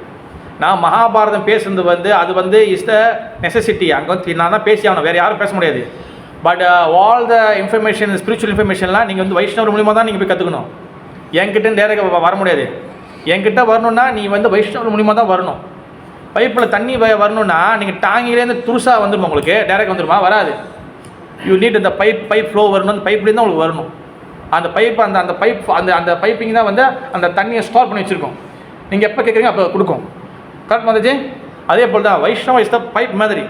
நான் மகாபாரதம் பேசுறது வந்து அது வந்து இஸ் த நெசசிட்டி, அங்கே வந்து நான் தான் பேசி ஆகணும், வேறு யாரும் பேச முடியாது. But all the information, spiritual இன்ஃபர்மேஷன்லாம் நீங்கள் வந்து வைஷ்ணவர் மூலியமாக தான் நீங்கள் போய் கற்றுக்கணும். என்கிட்ட டேரெக்டாக வர முடியாது. என்கிட்ட வரணுன்னா நீ வந்து வைஷ்ணவர் மூலியமாக தான் வரணும். பைப்பில் தண்ணி வரணுன்னா நீங்கள் டாங்கிலேருந்து துருசாக வந்துடுமா, உங்களுக்கு டேரெக்ட் வந்துடுமா, வராது. யூ நீட் இந்த பைப் ஃப்ளோ வரணும், அந்த பைப்லேருந்து தான் உங்களுக்கு வரணும். அந்த பைப் அந்த பைப் அந்த பைப்பிங் தான் வந்து அந்த தண்ணியை ஸ்டோர் பண்ணி வச்சுருக்கோம். நீங்கள் எப்போ கேட்குறீங்க அப்போ கொடுக்கும். கரெக்ட் வந்துச்சு. அதே போல் தான் வைஷ்ணவ இஸ் த பைப் மாதிரி.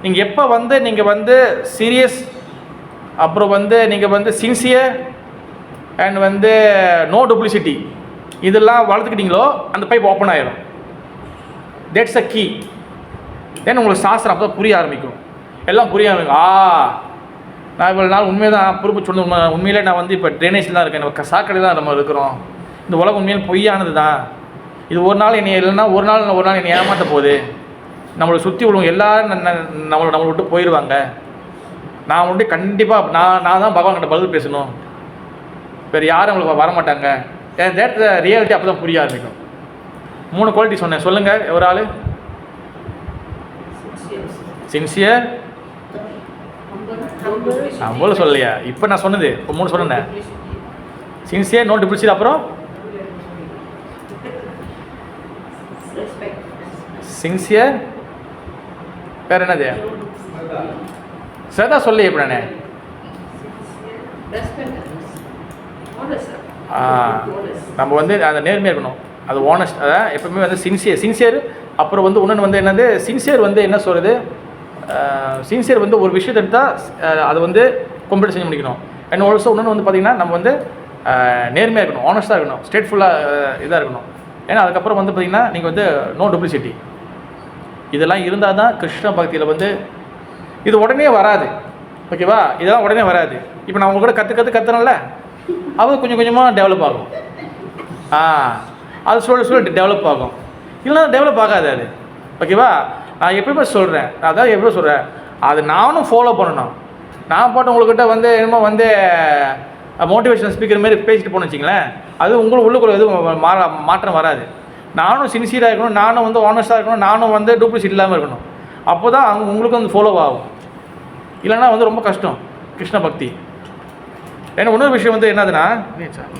நீங்கள் எப்போ வந்து நீங்கள் வந்து சீரியஸ், அப்புறம் வந்து நீங்கள் வந்து சின்சியர் அண்ட் வந்து நோ டூப்ளிசிட்டி இதெல்லாம் வளர்த்துக்கிட்டீங்களோ அந்த பைப் ஓப்பன் ஆகிடும். That's a key. தென் உங்களுக்கு சாஸ்திரம் அப்போ தான் புரிய ஆரம்பிக்கும், எல்லாம் புரிய ஆரம்பிக்கும். நான் இவ்வளோ நாள் உண்மையை தான் பொறுப்பு சொன்ன, உண்மையிலே நான் வந்து இப்போ ட்ரைனேஜில் தான் இருக்கேன், நம்ம சாக்கடை தான் நம்ம இருக்கிறோம், இந்த உலகம் உண்மையில் பொய்யானது தான், இது ஒரு நாள் என்னை இல்லைன்னா ஒரு நாள் என்னை ஏமாற்ற போகுது, நம்மளை சுற்றி உள்ளவங்க எல்லோரும் நம்மளை விட்டு போயிடுவாங்க, நான் வந்து கண்டிப்பாக நான் தான் பகவான்கிட்ட பதில் பேசணும், வேறு யாரும் அவங்களுக்கு வரமாட்டாங்க. தேட் ரியாலிட்டி அப்போ தான் புரிய ஆரம்பிக்கும். 3 குவாலிட்டி சொன்னேன், சொல்லுங்கள் ஒரு ஆள். சின்சியர், அவ்வளோ சொல்லலையா, இப்போ நான் சொன்னது இப்போ 3 சொன்னேன். சின்சியர், நோ டூப்ளிசிட்டி, அப்புறம் சின்சியர், வேறு என்னது சரிதான் சொல்லி எப்படி நானே நம்ம வந்து அந்த நேர்மையாக இருக்கணும், அது ஓனஸ்ட், அதான் எப்பவுமே வந்து சின்சியர். அப்புறம் வந்து இன்னொன்று வந்து என்னது, சின்சியர் வந்து என்ன சொல்கிறது, சின்சியர் வந்து ஒரு விஷயத்தை எடுத்தால் அதை வந்து கம்ப்ளீட் செஞ்சு முடிக்கணும். அண்ட் ஆல்சோ இன்னொன்று வந்து பார்த்திங்கன்னா நம்ம வந்து நேர்மையாக இருக்கணும், ஆனஸ்ட்டாக இருக்கணும், ஸ்ட்ரெயிட்ஃபுல்லாக இதாக இருக்கணும். ஏன்னா அதுக்கப்புறம் வந்து பார்த்திங்கன்னா நீங்கள் வந்து நோ டூப்ளிசிட்டி இதெல்லாம் இருந்தால் தான் கிருஷ்ண பக்தியில் வந்து இது உடனே வராது, ஓகேவா, இதெல்லாம் உடனே வராது. இப்போ நான் உங்க கூட கற்றுறேன்ல, அது கொஞ்சம் கொஞ்சமாக டெவலப் ஆகும். அது சொல்ல டெவலப் ஆகும், இல்லைனா டெவலப் ஆகாது அது, ஓகேவா. நான் எப்பயுமே சொல்கிறேன், அதான் எப்படியும் சொல்கிறேன், அது நானும் ஃபாலோ பண்ணணும். நான் பாட்டு உங்கள்கிட்ட வந்து என்னமோ வந்து மோட்டிவேஷன் ஸ்பீக்கர் மாரி பேசிட்டு போன்னு வச்சிங்களேன், அது உங்களுக்கு உள்ளுக்குள்ள எதுவும் மாற்றம் வராது. நானும் சின்சியராக இருக்கணும், நானும் வந்து ஆனஸ்ட்டாக இருக்கணும், நானும் வந்து டூப்ளிசிட்டி இல்லாமல் இருக்கணும். அப்போ தான் அவங்க உங்களுக்கு வந்து ஃபாலோ ஆகும், இல்லைனா வந்து ரொம்ப கஷ்டம் கிருஷ்ண பக்தி. ஏன்னா இன்னொரு விஷயம் வந்து என்னதுன்னா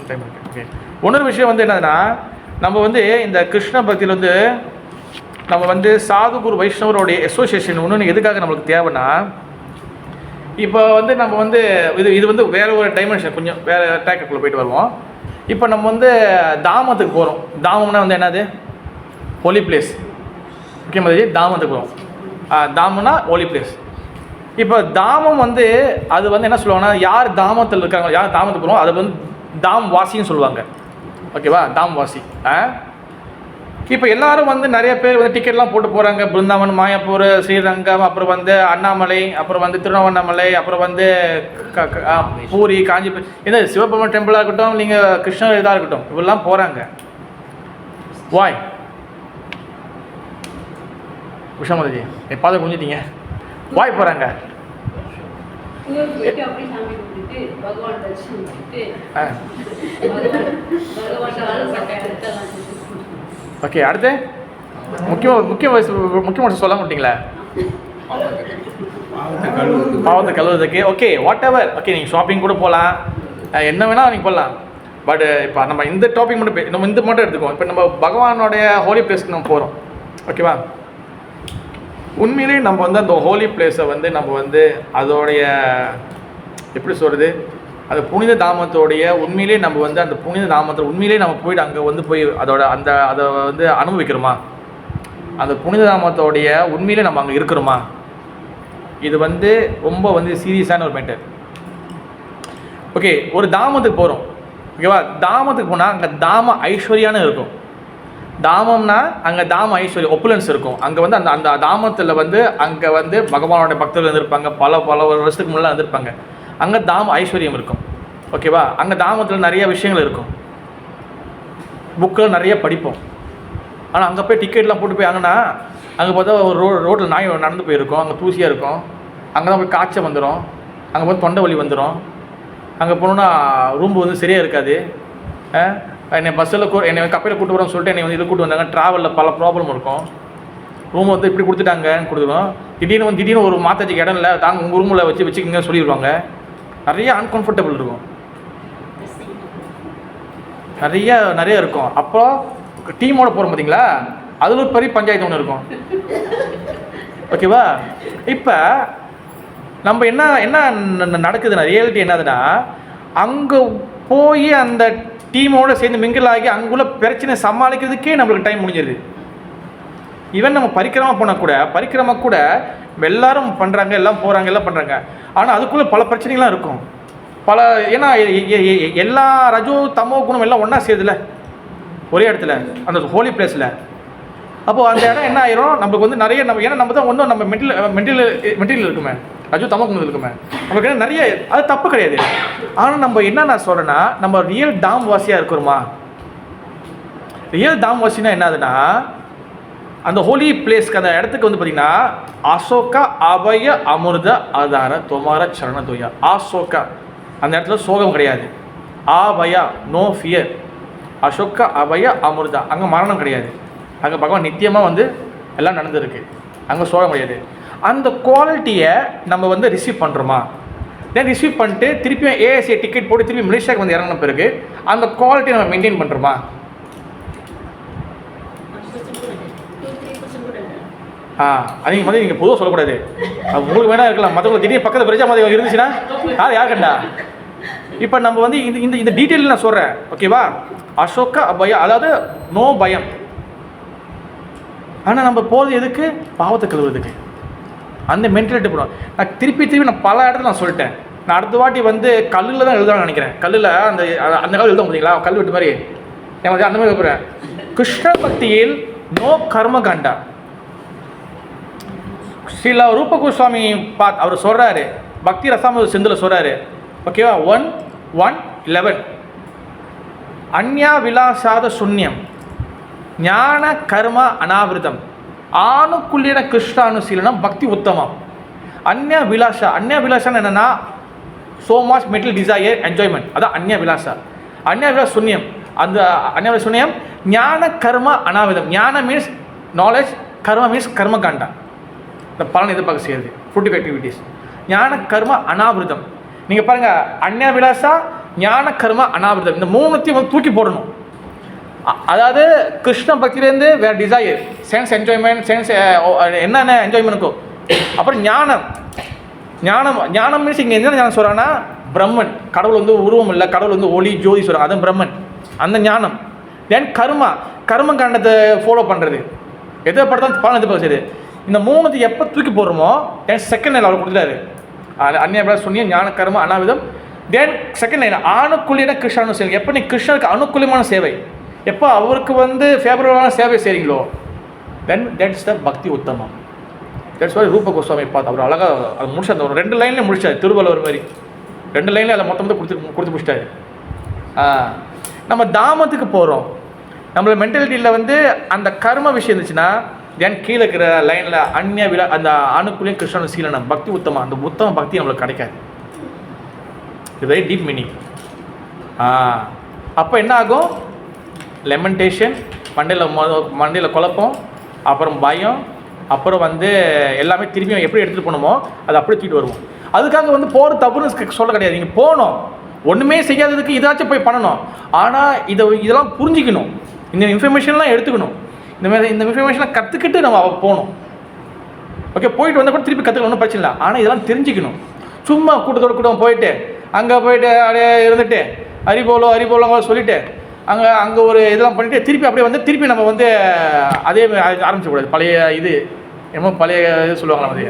டைம் இருக்கு ஓகே, இன்னொரு விஷயம் வந்து என்னதுன்னா நம்ம வந்து இந்த கிருஷ்ண பக்தியில் வந்து நம்ம வந்து சாது குரு வைஷ்ணவருடைய அசோசியேஷன் ஒன்று எதுக்காக நம்மளுக்கு தேவைன்னா, இப்போ வந்து நம்ம வந்து இது வந்து வேறு ஒரு டைமென்ஷன், கொஞ்சம் வேறு ட்ராக்குள்ளே போயிட்டு வருவோம். இப்போ நம்ம வந்து தாமத்துக்கு போகிறோம். தாமம்னா வந்து என்னது? ஹோலி பிளேஸ். ஓகே மாதிரி தாமத்துக்கு போகிறோம். தாமம்னா ஹோலி பிளேஸ். இப்போ தாமம் வந்து அது வந்து என்ன சொல்லுவாங்கன்னா, யார் தாமத்தில் இருக்காங்க, யார் தாமத்துக்கு போகிறோம் அதை வந்து தாம் வாசின்னு சொல்லுவாங்க. ஓகேவா? தாம் வாசி. இப்போ எல்லாரும் வந்து நிறைய பேர் வந்து டிக்கெட்லாம் போட்டு போகிறாங்க. பிருந்தாவன், மாயாப்பூர், ஸ்ரீரங்கம், அப்புறம் வந்து அண்ணாமலை, அப்புறம் வந்து திருவண்ணாமலை, அப்புறம் வந்து பூரி, காஞ்சிபுரம், இந்த சிவபெருமான் டெம்பிளாக இருக்கட்டும், நீங்கள் கிருஷ்ணர் இதாக இருக்கட்டும், இவெல்லாம் போகிறாங்க. வாய் விஷாமதி எப்பாவது குஞ்சிட்டீங்க. வாய் போகிறாங்க. பகவான் தரிசனம் பண்ணிட்டு ஓகே, அடுத்து முக்கியமாக சொல்ல மாட்டீங்களா? பாவத்தை கழுவுறதுக்கு. Okay, whatever. ஓகே, நீங்கள் ஷாப்பிங் கூட போகலாம், என்ன வேணால் நீங்கள் போகலாம். பட் இப்போ நம்ம இந்த டாபிக் மட்டும் நம்ம இந்த மட்டும் எடுத்துக்குவோம். இப்போ நம்ம பகவானோடைய ஹோலி பிளேஸ்க்கு நம்ம போகிறோம். ஓகேவா? உண்மையிலே நம்ம வந்து அந்த ஹோலி பிளேஸை வந்து நம்ம வந்து அதோடைய எப்படி சொல்கிறது, அந்த புனித தாமத்தோடைய உண்மையிலே நம்ம வந்து அந்த புனித தாமத்தை உண்மையிலே நம்ம போயிட்டு அங்கே வந்து போய் அதை வந்து அனுபவிக்கிறோமா? அந்த புனித தாமத்தோடைய உண்மையிலே நம்ம அங்கே இருக்கிறோமா? இது வந்து ரொம்ப வந்து சீரியஸான ஒரு மேட்டர். ஓகே, ஒரு தாமத்துக்கு போகிறோம். ஓகேவா? தாமத்துக்கு போனால் அங்கே தாம ஐஸ்வர்யான்னு இருக்கும். தாமம்னா அங்கே தாம ஐஸ்வர்யம் ஒப்புலன்ஸ் இருக்கும். அங்கே வந்து அந்த தாமத்தில் வந்து அங்கே வந்து பகவானோட பக்தர்கள் இருந்திருப்பாங்க, பல வருஷத்துக்கு முன்னாடி இருந்திருப்பாங்க. அங்கே தாம ஐஸ்வர்யம் இருக்கும். ஓகேவா? அங்கே தாமத்தில் நிறைய விஷயங்கள் இருக்கும். புக்கில் நிறைய படிப்போம். ஆனால் அங்கே போய் டிக்கெட்லாம் போட்டு போய் அங்கேனா அங்கே பார்த்தா ஒரு ரோட்டில் நாய் நடந்து போயிருக்கோம், அங்கே தூசியாக இருக்கும், அங்கே தான் போய் காய்ச்சல் வந்துடும், அங்கே போய் தொண்டை வலி வந்துடும், அங்கே போனோன்னா ரூம்பு வந்து சரியாக இருக்காது. என்னை பஸ்ஸில் என்னை கப்பலில் கூட்டு வரோன்னு சொல்லிட்டு என்னை வந்து இது கூட்டு வந்தாங்க. ட்ராவலில் பல ப்ராப்ளம் இருக்கும். ரூம் வந்து இப்படி கொடுத்துட்டாங்கன்னு கொடுத்துருவோம். திடீர்னு ஒரு மாத்தாச்சிக்கு இடம் இல்லை, தாங்க உங்கள் ரூமில் வச்சுக்கிங்க சொல்லிடுவாங்க. நிறைய அன்கம்ஃபர்டபுள் இருக்கும், நிறைய இருக்கும். அப்போ டீமோட போகிறோம் பார்த்தீங்களா, அதில் ஒரு பெரிய பஞ்சாயத்து ஒன்று இருக்கும். ஓகேவா? இப்போ நம்ம என்ன நடக்குதுன்னா, ரியாலிட்டி என்னதுன்னா, அங்கே போய் அந்த டீமோடு சேர்ந்து மிங்கிள் ஆகி அங்குள்ள பிரச்சனை சமாளிக்கிறதுக்கே நம்மளுக்கு டைம் முடிஞ்சிருது. ஈவன் நம்ம பரிக்கிரமா கூட எல்லாரும் பண்ணுறாங்க, எல்லாம் போகிறாங்க, எல்லாம் பண்ணுறாங்க. ஆனால் அதுக்குள்ளே பல பிரச்சனைகள்லாம் இருக்கும். ஏன்னா எல்லா ரஜோ தமோ குணம் எல்லாம் ஒன்றா சேருதுல ஒரே இடத்துல, அந்த ஹோலி பிளேஸில். அப்போது அந்த இடம் என்ன ஆயிரும், நம்மளுக்கு வந்து நிறைய ஏன்னா நம்ம தான் ஒன்றும் நம்ம மெட்டீரியல் இருக்குமே, ரஜோ தமோ குணம் இருக்குமே, நம்மளுக்கு என்ன நிறைய, அது தப்பு கிடையாது. ஆனால் நம்ம என்ன நான் சொல்கிறேன்னா, நம்ம ரியல் தாம் வாசியாக இருக்கிறோமா? ரியல் தாம் வாசினா என்னதுன்னா, அந்த ஹோலி பிளேஸ்க்கு அந்த இடத்துக்கு வந்து பார்த்திங்கன்னா, அசோகா அபய அமிர்த ஆதார தொமார சரண துயா. அசோகா, அந்த இடத்துல சோகம் கிடையாது. ஆபயா, நோ ஃபியர். அசோகா அபய அமிர்தா, அங்கே மரணம் கிடையாது. அங்கே பகவான் நித்தியமாக வந்து எல்லாம் நடந்துருக்கு, அங்கே சோகம் கிடையாது. அந்த குவாலிட்டியை நம்ம வந்து ரிசீவ் பண்ணுறோமா? தென் ரிசீவ் பண்ணிட்டு திருப்பியும் ஏஎஸ்ஏ டிக்கெட் போட்டு திருப்பி மலேசியாவுக்கு வந்து இறங்கின பிறகு அந்த குவாலிட்டியை நம்ம மெயின்டைன் பண்ணுறோமா? அதிக மாதிரி நீங்கள் பொதுவாக சொல்லக்கூடாது. உங்களுக்கு வேணா இருக்கலாம், மற்றவங்களுக்கு திடீர்னு பக்கத்தில் பிரஜா மாதிரி இருந்துச்சுன்னா யார் கண்டா? இப்போ நம்ம வந்து இந்த டீட்டெயில் நான் சொல்கிறேன். ஓகேவா? அசோகா அபயா, அதாவது நோ பயம். ஆனால் நம்ம போகிறது எதுக்கு? பாவத்தை கழுவுறதுக்கு. அந்த மென்டாலிட்டி போடுவோம். நான் திருப்பி நான் பல இடத்துல நான் சொல்லிட்டேன். நான் அடுத்த வாட்டி வந்து கல்லில் தான் எழுதலாம்னு நினைக்கிறேன். கல்லில் அந்த காலம் எழுத பார்த்தீங்களா, கல் விட்டு மாதிரி அந்த மாதிரி எழுப்புறேன். கிருஷ்ண பக்தியில் நோ கர்மகாண்டா. ஸ்ரீல ரூப கோஸ்வாமி அவர் சொல்கிறாரு, பக்தி ரசாம சிந்தில் சொல்கிறாரு. ஓகேவா? 1:11 அந்யா விலாசாத சுன்யம் ஞான கர்ம அனாவிருதம் ஆணுக்குள்ளின கிருஷ்ணானுசீலனம் பக்தி உத்தமம். அந்யா விலாசான்னு என்னென்னா, so much mental desire, enjoyment. அதான் அந்யா விலாசா. அந்யா விலாச சுன்யம். அந்த அந்யா விலாச சுன்யம் ஞான கர்ம அனாவிதம். ஞான மீன்ஸ் நாலேஜ், கர்ம மீன்ஸ் கர்மகாண்டா, இந்த பலன் எதிர்பார்க்க செய்யுது, ஃப்ரூட்டிவ் ஆக்டிவிட்டீஸ். ஞான கர்ம அனாவிருதம். நீங்கள் பாருங்கள், அந்நிய விலாசா, ஞான கர்மா, அனாவிரதம், இந்த மூணுத்தையும் வந்து தூக்கி போடணும். அதாவது கிருஷ்ண பக்தியிலேருந்து வேறு டிசையர், சென்ஸ் என்ஜாய்மெண்ட், சென்ஸ் என்னென்ன என்ஜாய்மெண்ட் இருக்கும். அப்புறம் ஞானம். ஞானம் மீன்ஸ் இங்கே என்ன ஞானம் சொல்கிறாங்கன்னா, பிரம்மன், கடவுள் வந்து உருவம் இல்லை, கடவுள் வந்து ஒளி ஜோதி சொல்கிறாங்க, அதுவும் பிரம்மன், அந்த ஞானம். தென் கர்ம காண்டத்தை ஃபாலோ பண்ணுறது, எதை படுத்தா பலன் எதிர்பார்க்குது. இந்த மூணுத்து எப்போ தூக்கி போடுறோமோ தென் செகண்ட் லைன் அவர் கொடுத்துட்டாரு. அந்நிய சொன்னீங்க ஞான கர்ம அனாவிதம். தென் செகண்ட் லைன் ஆணுக்குள்ளின கிருஷ்ணனு சேவை. எப்போ நீ கிருஷ்ணனுக்கு அனுகூலமான சேவை, எப்போ அவருக்கு வந்து ஃபேவரபுளான சேவை செய்கிறீங்களோ தென் தட்ஸ் த பக்தி உத்தமம். தட்ஸ் வாய் ரூப கோஸ்வாமி பார்த்து அவர் அழகாக அது முடிச்சு, அந்த ஒரு 2 லைன்லேயே முடிச்சார். திருவள்ளுவர் மாதிரி 2 லைனில் அதை மொத்தம் கொடுத்து முடிச்சிட்டாரு. நம்ம தாமத்துக்கு போகிறோம், நம்மளோட மென்டாலிட்டியில் வந்து அந்த கர்ம விஷயம் இருந்துச்சுன்னா தென் கீழே இருக்கிற லைனில் அந்நிய விழா, அந்த ஆணுக்குள்ளேயும் கிருஷ்ணன் சீலனம், பக்தி உத்தமம், அந்த உத்தம பக்தி நம்மளுக்கு கிடைக்காது. இது வெரி டீப் மீனிங். அப்போ என்ன ஆகும், லெமெண்டேஷன், மண்டையில் குழப்பம், அப்புறம் பயம், அப்புறம் வந்து எல்லாமே திரும்பியும் எப்படி எடுத்துகிட்டு போகணுமோ அதை அப்படியே தூக்கிட்டு வருவோம். அதுக்காக வந்து போகிற தப்புன்னு சொல்ல கிடையாது. நீங்கள் போகணும், ஒன்றுமே செய்யாததுக்கு இதாச்சும் போய் பண்ணணும். ஆனால் இதெல்லாம் புரிஞ்சிக்கணும், இந்த இன்ஃபர்மேஷன்லாம் எடுத்துக்கணும், இந்த இன்ஃபர்மேஷனை கற்றுக்கிட்டு நம்ம போகணும். ஓகே, போயிட்டு வந்தால் கூட திருப்பி கற்றுக்கணும், ஒன்றும் பிரச்சனை இல்லை. ஆனால் இதெல்லாம் தெரிஞ்சுக்கணும். சும்மா கூட்டம் போயிட்டு அங்கே போயிட்டு அப்படியே இருந்துட்டு ஹரிபோலோ சொல்லிவிட்டு அங்கே ஒரு இதெல்லாம் பண்ணிவிட்டு திருப்பி அப்படியே வந்து திருப்பி நம்ம வந்து அதே ஆரம்பிச்சக்கூடாது. பழைய இது என்னமோ பழைய இது சொல்லுவாங்களா அது,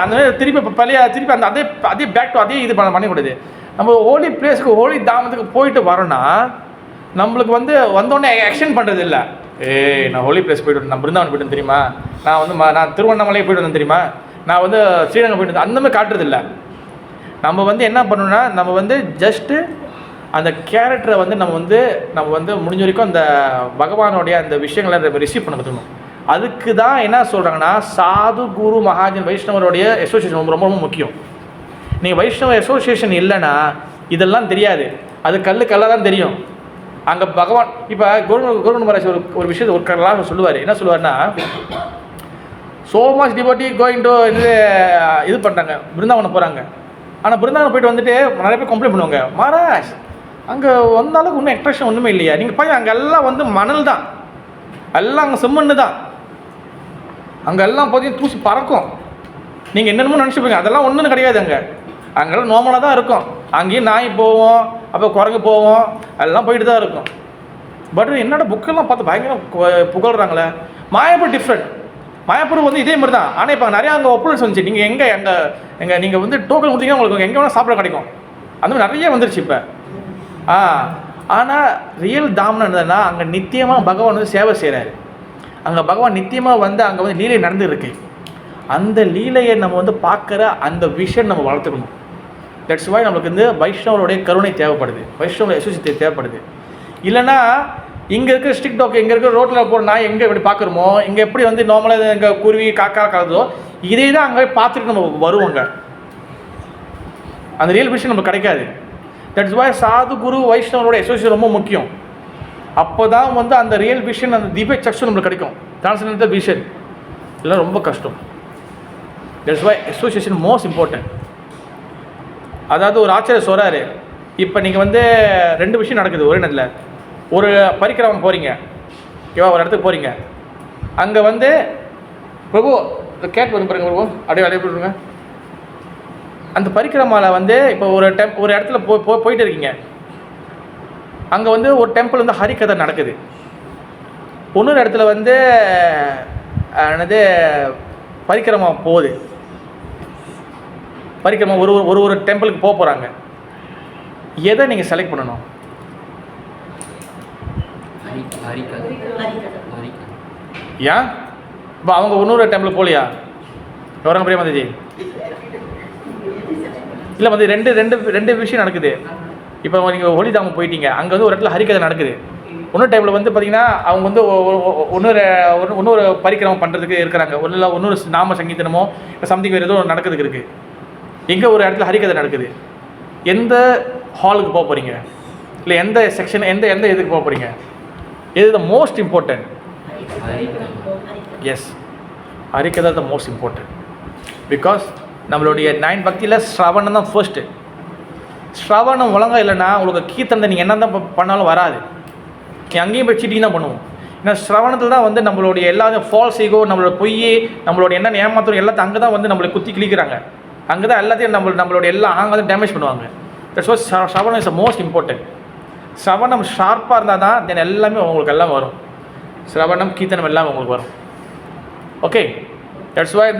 அந்த மாதிரி திருப்பி அந்த அதே பேக் டு அதே இது பண்ணக்கூடாது. நம்ம ஹோலி பிளேஸுக்கு, ஹோலி தாமத்துக்கு போயிட்டு வரோன்னா நம்மளுக்கு வந்து வந்தோடனே எக்ஸ்டெண்ட் பண்ணுறது இல்லை. நான் ஹோலி பிளேஸ் போய்ட்டு, நான் பிருந்தாவன் போய்ட்டு தெரியுமா, நான் வந்து நான் திருவண்ணாமலை போய்ட்டு வந்தேன் தெரியுமா, நான் வந்து ஸ்ரீரங்கம் போய்ட்டு வந்தேன், அந்த மாதிரி காட்டுறது இல்லை. நம்ம வந்து என்ன பண்ணணும்னா, நம்ம வந்து ஜஸ்ட்டு அந்த கேரக்டரை வந்து நம்ம வந்து முடிஞ்ச வரைக்கும் அந்த பகவானுடைய அந்த விஷயங்களை ரிசீவ் பண்ண கற்றுக்கணும். அதுக்கு தான் என்ன சொல்கிறாங்கன்னா, சாது குரு மகாஜன் வைஷ்ணவருடைய அசோசியேஷன் ரொம்ப ரொம்ப முக்கியம். நீங்கள் வைஷ்ணவ அசோசியேஷன் இல்லைன்னா இதெல்லாம் தெரியாது, அது கல்லாக தான் தெரியும். அங்கே பகவான் இப்போ குரு மகாராஜ் ஒரு விஷயத்தை ஒரு கல்லாக சொல்லுவார். என்ன சொல்லுவார்னா, so much devotee going to இது பண்ணுறாங்க, பிருந்தாவனம் போகிறாங்க. ஆனால் பிருந்தாவனம் போயிட்டு வந்துட்டு நிறைய பேர் கம்ப்ளைண்ட் பண்ணுவாங்க, மகாராஜ் அங்கே வந்தாலும் இன்னும் அட்ராக்ஷன் ஒன்றுமே இல்லையா, நீங்கள் போய் அங்கே எல்லாம் வந்து மணல் தான், எல்லாம் அங்கே செம்மண்ணு தான், அங்கே எல்லாம் பார்த்தீங்கன்னா தூசி பறக்கும், நீங்கள் என்னென்னமோ நினச்சிப்பீங்க, அதெல்லாம் ஒன்றும் கிடையாது. அங்கெல்லாம் நார்மலாக தான் இருக்கும். அங்கேயும் நாய் போவோம், அப்போ குரங்கு போவோம், எல்லாம் போயிட்டு தான் இருக்கும். பட் என்னோட புக்கெல்லாம் பார்த்து பயங்கரம் புகழ்கிறாங்களே. மாயாப்பூர் டிஃப்ரெண்ட், மாயாப்பூர் வந்து இதே மாதிரி தான். ஆனால் இப்போ நிறையா அங்கே ஒப்புலன்ஸ் வந்துச்சு. நீங்கள் எங்கே நீங்கள் வந்து டோக்கன் கொடுத்தீங்கன்னா உங்களுக்கு எங்கே வேணால் சாப்பிட கிடைக்கும், அந்த மாதிரி நிறைய வந்துருச்சு இப்போ. ஆனால் ரியல் தாமன் இருந்ததுன்னா அங்கே நித்தியமாக பகவான் வந்து சேவை செய்கிறாரு. அங்கே பகவான் நித்தியமாக வந்து அங்கே வந்து லீலை நடந்துருக்கு. அந்த லீலையை நம்ம வந்து பார்க்குற அந்த விஷன் நம்ம வளர்த்துக்கணும். தட்ஸ் வாய் நம்மளுக்கு வந்து வைஷ்ணவருடைய கருணை தேவைப்படுது, வைஷ்ணவ அசோசியேட் தேவைப்படுது. இல்லைன்னா இங்கே இருக்கிற ஸ்ட்ரிக் டாக், இங்கே இருக்கிற ரோட்டில் போகிற நாய் எங்கே எப்படி பார்க்குறோமோ, இங்கே எப்படி வந்து நார்மலாக இங்கே குருவி காக்கா கலந்தோ, இதே தான் அங்கே பார்த்துட்டு நம்ம வருவோங்க. அந்த ரியல் விஷயம் நம்மளுக்கு கிடைக்காது. தட்ஸ் வாய் சாது குரு வைஷ்ணவரோட அசோசியேஷன் ரொம்ப முக்கியம். அப்போ தான் வந்து அந்த ரியல் விஷன், அந்த திவ்ய சக்ஷு நம்மளுக்கு கிடைக்கும். டிரான்ஸ்ஜெண்டர் விஷன் இதெல்லாம் ரொம்ப கஷ்டம். That's why association most important. அதாவது ஒரு ஆச்சாரியர் சொல்கிறாரு, இப்போ நீங்கள் வந்து 2 விஷயம் நடக்குது ஒரே நேரத்தில். ஒரு பரிக்கிரமம் போகிறீங்க, ஓகேவா, ஒரு இடத்துக்கு போகிறீங்க. அங்கே வந்து பிரபு கேட் வந்து பாருங்க பிரபு, அப்படியே போட்டுருங்க. அந்த பரிக்கிரமாவில் வந்து இப்போ ஒரு இடத்துல போயிட்டு இருக்கீங்க. அங்கே வந்து ஒரு டெம்பிள் வந்து ஹரிகதை நடக்குது. இன்னொரு இடத்துல வந்து என்னது பரிக்கிரமா போகுது. பரிக்கிரமா ஒரு டெம்பிளுக்கு போகிறாங்க. எதை நீங்கள் செலக்ட் பண்ணணும்? ஏன் இப்போ அவங்க இன்னொரு டெம்பிளுக்கு போகலையா? எவரங்க பிரியா மதிஜி? இல்லை வந்து ரெண்டு விஷயம் நடக்குது. இப்போ நீங்கள் ஹோலிதாமம் போயிட்டீங்க, அங்கே வந்து ஒரு இடத்துல ஹரிகதை நடக்குது. இன்னொரு டைமில் வந்து பார்த்தீங்கன்னா அவங்க வந்து இன்னொரு பரிக்கிரமம் பண்ணுறதுக்கு இருக்கிறாங்க. இன்னொரு நாம சங்கீதனமோ சம்திங் வேறு ஏதோ நடக்கிறதுக்கு இருக்குது. எங்கே ஒரு இடத்துல ஹரிகதை நடக்குது. எந்த ஹாலுக்கு போக போகிறீங்க? இல்லை எந்த செக்ஷன், எந்த இதுக்கு போக போகிறீங்க? எது the most important? Yes, Harikatha the most important. Because நம்மளுடைய 9 பக்தியில் ஸ்ரவணம் தான் ஃபர்ஸ்ட்டு. ஸ்ரவணம் ஒழுங்காக இல்லைன்னா உங்களுக்கு கீர்த்தனை நீங்கள் என்ன தான் பண்ணாலும் வராது. நீ அங்கேயும் போய் சீட்டிங் தான் பண்ணுவோம். ஏன்னா ஸ்ரவணத்தில் தான் வந்து நம்மளுடைய எல்லா ஃபால்ஸ் ஈகோ, நம்மளோட பொய், நம்மளோட என்ன ஏமாத்துறோம் எல்லாத்தையும் அங்கே தான் வந்து நம்மளை குத்தி கிழிக்கிறாங்க. அங்கே தான் எல்லாத்தையும் நம்மளோட எல்லா அங்கே தான் டேமேஜ் பண்ணுவாங்க. தட்ஸ் வாட் ஸ்ரவணம் இஸ் த மோஸ்ட் இம்பார்ட்டன்ட். ஸ்ரவணம் ஷார்ப்பாக இருந்தால் தான் தென் எல்லாமே உங்களுக்கு எல்லாம் வரும். ஸ்ரவணம் கீர்த்தனம் எல்லாம் உங்களுக்கு வரும். ஓகே, தட்ஸ் வாய்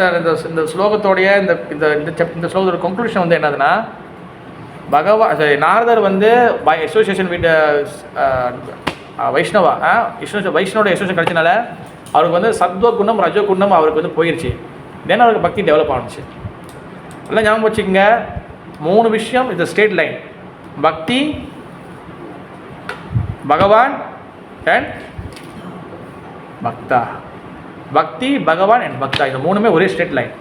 இந்த ஸ்லோகத்தோடைய இந்த ஸ்லோகத்தோட கன்க்ளூஷன் வந்து என்னதுன்னா, நாரதர் வந்து பை அசோசியேஷன் வித் வைஷ்ணவா வைஷ்ணவோட அசோசியேஷன் கிடைச்சனால அவருக்கு வந்து சத்வ குணம் ரஜோ குணம் அவருக்கு வந்து போயிடுச்சு. தென் அவருக்கு பக்தி டெவலப் ஆனிச்சு. எல்லாம் ஞாபகம் வச்சுக்கோங்க, 3 விஷயம் இது ஸ்ட்ரெயிட் லைன். பக்தி, பகவான் அண்ட் பக்தா. பக்தி, பகவான் அண்ட் பக்தா, இந்த 3மே ஒரே straight line.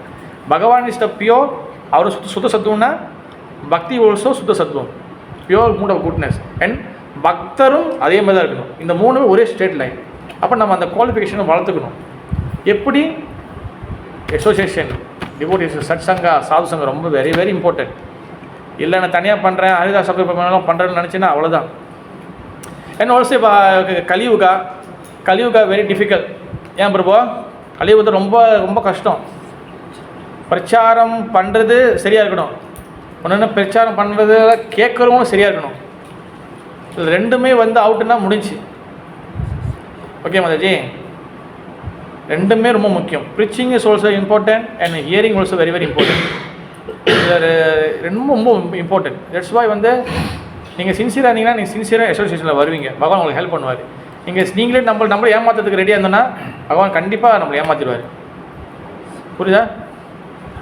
Bhagavan is the pure, அவர் சுத்த சத்துவம்னா பக்தி ஆல்சோ சுத்த சத்துவம், pure mood of goodness. And பக்தரும் அதே மாதிரி தான் இருக்கணும். இந்த 3மே ஒரே ஸ்ட்ரெயிட் லைன். அப்போ நம்ம அந்த குவாலிஃபிகேஷனை வளர்த்துக்கணும். எப்படி? அசோசியேஷன், டிவோட்டிஸ், சட் சங்கா, சாது சங்கம் ரொம்ப வெரி வெரி இம்பார்ட்டன்ட். இல்லை நான் தனியாக பண்ணுறேன், ஹரிதாஸ் சப்தம் பண்ணுறேன்னு நினச்சின்னா அவ்வளோதான். அண்ட் ஆல்சோ இப்போ கலியுகா வெரி டிஃபிகல்ட். ஏன் பிரபு? கலியுகத்தை ரொம்ப ரொம்ப கஷ்டம். பிரச்சாரம் பண்ணுறது சரியாக இருக்கணும், ஒன்று பிரச்சாரம் பண்ணுறது கேட்குறவங்களும் சரியாக இருக்கணும். இது ரெண்டுமே வந்து அவுட்டுன்னா முடிஞ்சு. ஓகே மாதாஜி, ரெண்டுமே ரொம்ப முக்கியம். Preaching is also important and hearing also very very important. இது ரொம்ப ரொம்ப இம்பார்ட்டன்ட். தட்ஸ் வாய் வந்து நீங்கள் சின்சியராக இருந்தீங்கன்னா நீங்கள் சின்சியராக அசோசியேஷனில் வருவீங்க. பகவான் உங்களுக்கு ஹெல்ப் பண்ணுவார். நீங்களே நம்மளை ஏமாத்துறதுக்கு ரெடியாக இருந்தோன்னா பகவான் கண்டிப்பாக நம்மளை ஏமாற்றிடுவார். புரியுதா?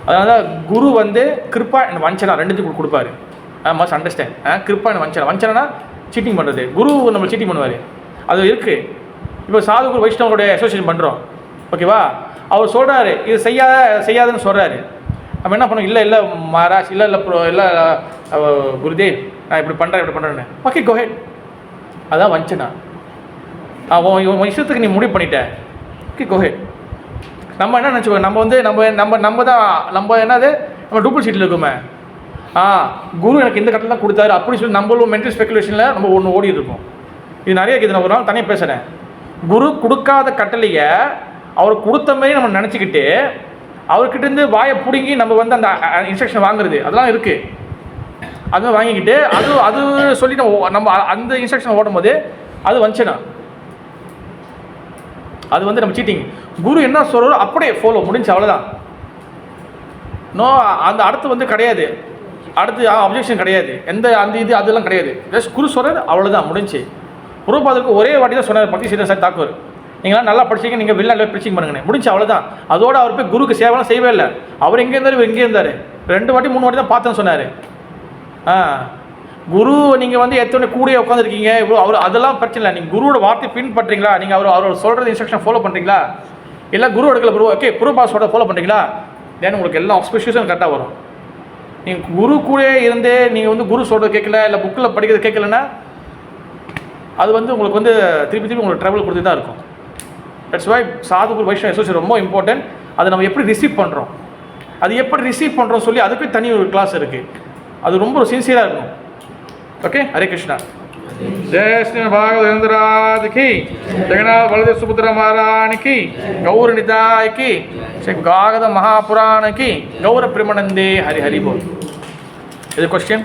அதனால தான் குரு வந்து கிருப்பா அண்ட் வஞ்சனா ரெண்டுத்துக்கு கொடுப்பாரு. Must understand. கிருப்பா அண்ட் வஞ்சனா சீட்டிங் பண்ணுறது. குரு நம்ம சீட்டிங் பண்ணுவார், அது இருக்குது. இப்போ சாது குரு வைஷ்ணவருடைய அசோசியேஷன் பண்ணுறோம், ஓகேவா? அவர் சொல்கிறாரு இது செய்யாதுன்னு சொல்கிறாரு. நம்ம என்ன பண்ணோம்? இல்லை மகாராஜ், இல்லை குருதேவ், நான் இப்படி பண்ணுறேன்னு. ஓகே, கோ ஹெட். அதான் வஞ்சனா. உன் இஷ்டத்துக்கு நீ முடிவு பண்ணிட்ட. ஓகே, கோ ஹெட். நம்ம என்ன நினச்சிக்கோ, நம்ம வந்து நம்ம என்னது நம்ம டூபிள் சீட்டில் இருக்குமே. குரு எனக்கு இந்த கட்டத்தில் தான் கொடுத்தாரு அப்படின்னு சொல்லி நம்மளும் மென்டல் ஸ்பெகுலேஷனில் நம்ம ஒன்று ஓடி இருக்கோம். இது நிறைய இருக்குது. நான் ஒரு நாள் தனியாக பேசுகிறேன். குரு கொடுக்காத கட்டளையை அவர் கொடுத்த மாதிரி நம்ம நினச்சிக்கிட்டு அவர்கிட்டேருந்து வாயை பிடுங்கி நம்ம வந்து அந்த இன்ஸ்ட்ரக்ஷன் வாங்குறது அதெல்லாம் இருக்குது. அதுவும் வாங்கிக்கிட்டு அது சொல்லி நம்ம அந்த இன்ஸ்ட்ரக்ஷன் ஓடும்போது அது வஞ்சனா, அது வந்து நம்ம சீட்டிங். குரு என்ன சொல்கிறாரோ அப்படியே ஃபாலோ முடிஞ்சு, அவ்வளோதான். நோ அந்த அடுத்து வந்து கிடையாது, அடுத்து அப்ஜெக்ஷன் கிடையாது, அதெல்லாம் கிடையாது. ஜஸ்ட் குரு சொல்கிறார், அவ்வளோதான், முடிஞ்சு. பிரபுபாதருக்கு ஒரே வாட்டி தான் சொன்னார் பக்தி சீரன் சார் தாக்கூர், நீங்களாம் நல்லா படிச்சிங்க, நீங்கள் வெளிநாட்டில் ப்ரீச்சிங் பண்ணுங்கண்ணே, முடிஞ்சு, அவ்வளோதான். அதோடு அவர் போய் குருக்கு சேவலாம் செய்யவே இல்லை. அவர் எங்கே இருந்தார், இவர் எங்கே இருந்தார், 2 வாட்டி 3 வாட்டி தான் பார்த்தேன்னு சொன்னார். குரு நீங்கள் வந்து எத்தனை கூடயே உட்காந்துருக்கீங்க இவ்வளோ, அவர் அதெல்லாம் பிரச்சனை இல்லை. நீங்கள் குருவோட வார்த்தை பின்பற்றுறீங்களா, நீங்கள் அவர் சொல்கிறது இன்ஸ்ட்ரக்ஷன் ஃபாலோ பண்ணுறீங்களா, இல்லை குரு எடுக்கல குரு ஓகே பிரபுபாதோட ஃபாலோ பண்ணுறீங்களா, தென் உங்களுக்கு எல்லா ஆஸ்பிஷியஸும் கரெக்டாக வரும். நீங்கள் குரு கூட இருந்தே நீங்கள் வந்து குரு சொல்கிறது கேட்கல, இல்லை புக்கில் படிக்கிறது கேட்கலன்னா அது வந்து உங்களுக்கு வந்து திருப்பி உங்களுக்கு ட்ரபிள் கொடுத்து தான் இருக்கும். தட்ஸ் வை சாது வைஷ்ணவ அசோசியேஷன் ரொம்ப இம்பார்ட்டன்ட். அதை நம்ம எப்படி ரிசீவ் பண்ணுறோம், அது எப்படி ரிசீவ் பண்ணுறோம் சொல்லி அதுக்கு தனி ஒரு கிளாஸ் இருக்குது. அது ரொம்ப சின்சியராக இருக்கும். ஓகே, ஹரே கிருஷ்ணா. जय श्री भागवत की, जगन्नाथ बलदेव सुभद्रा महारानी की, गौर निताय की, श्री भागवत महापुराण की, गौर प्रेमानंदे हरि हरि बोल. Is there a question?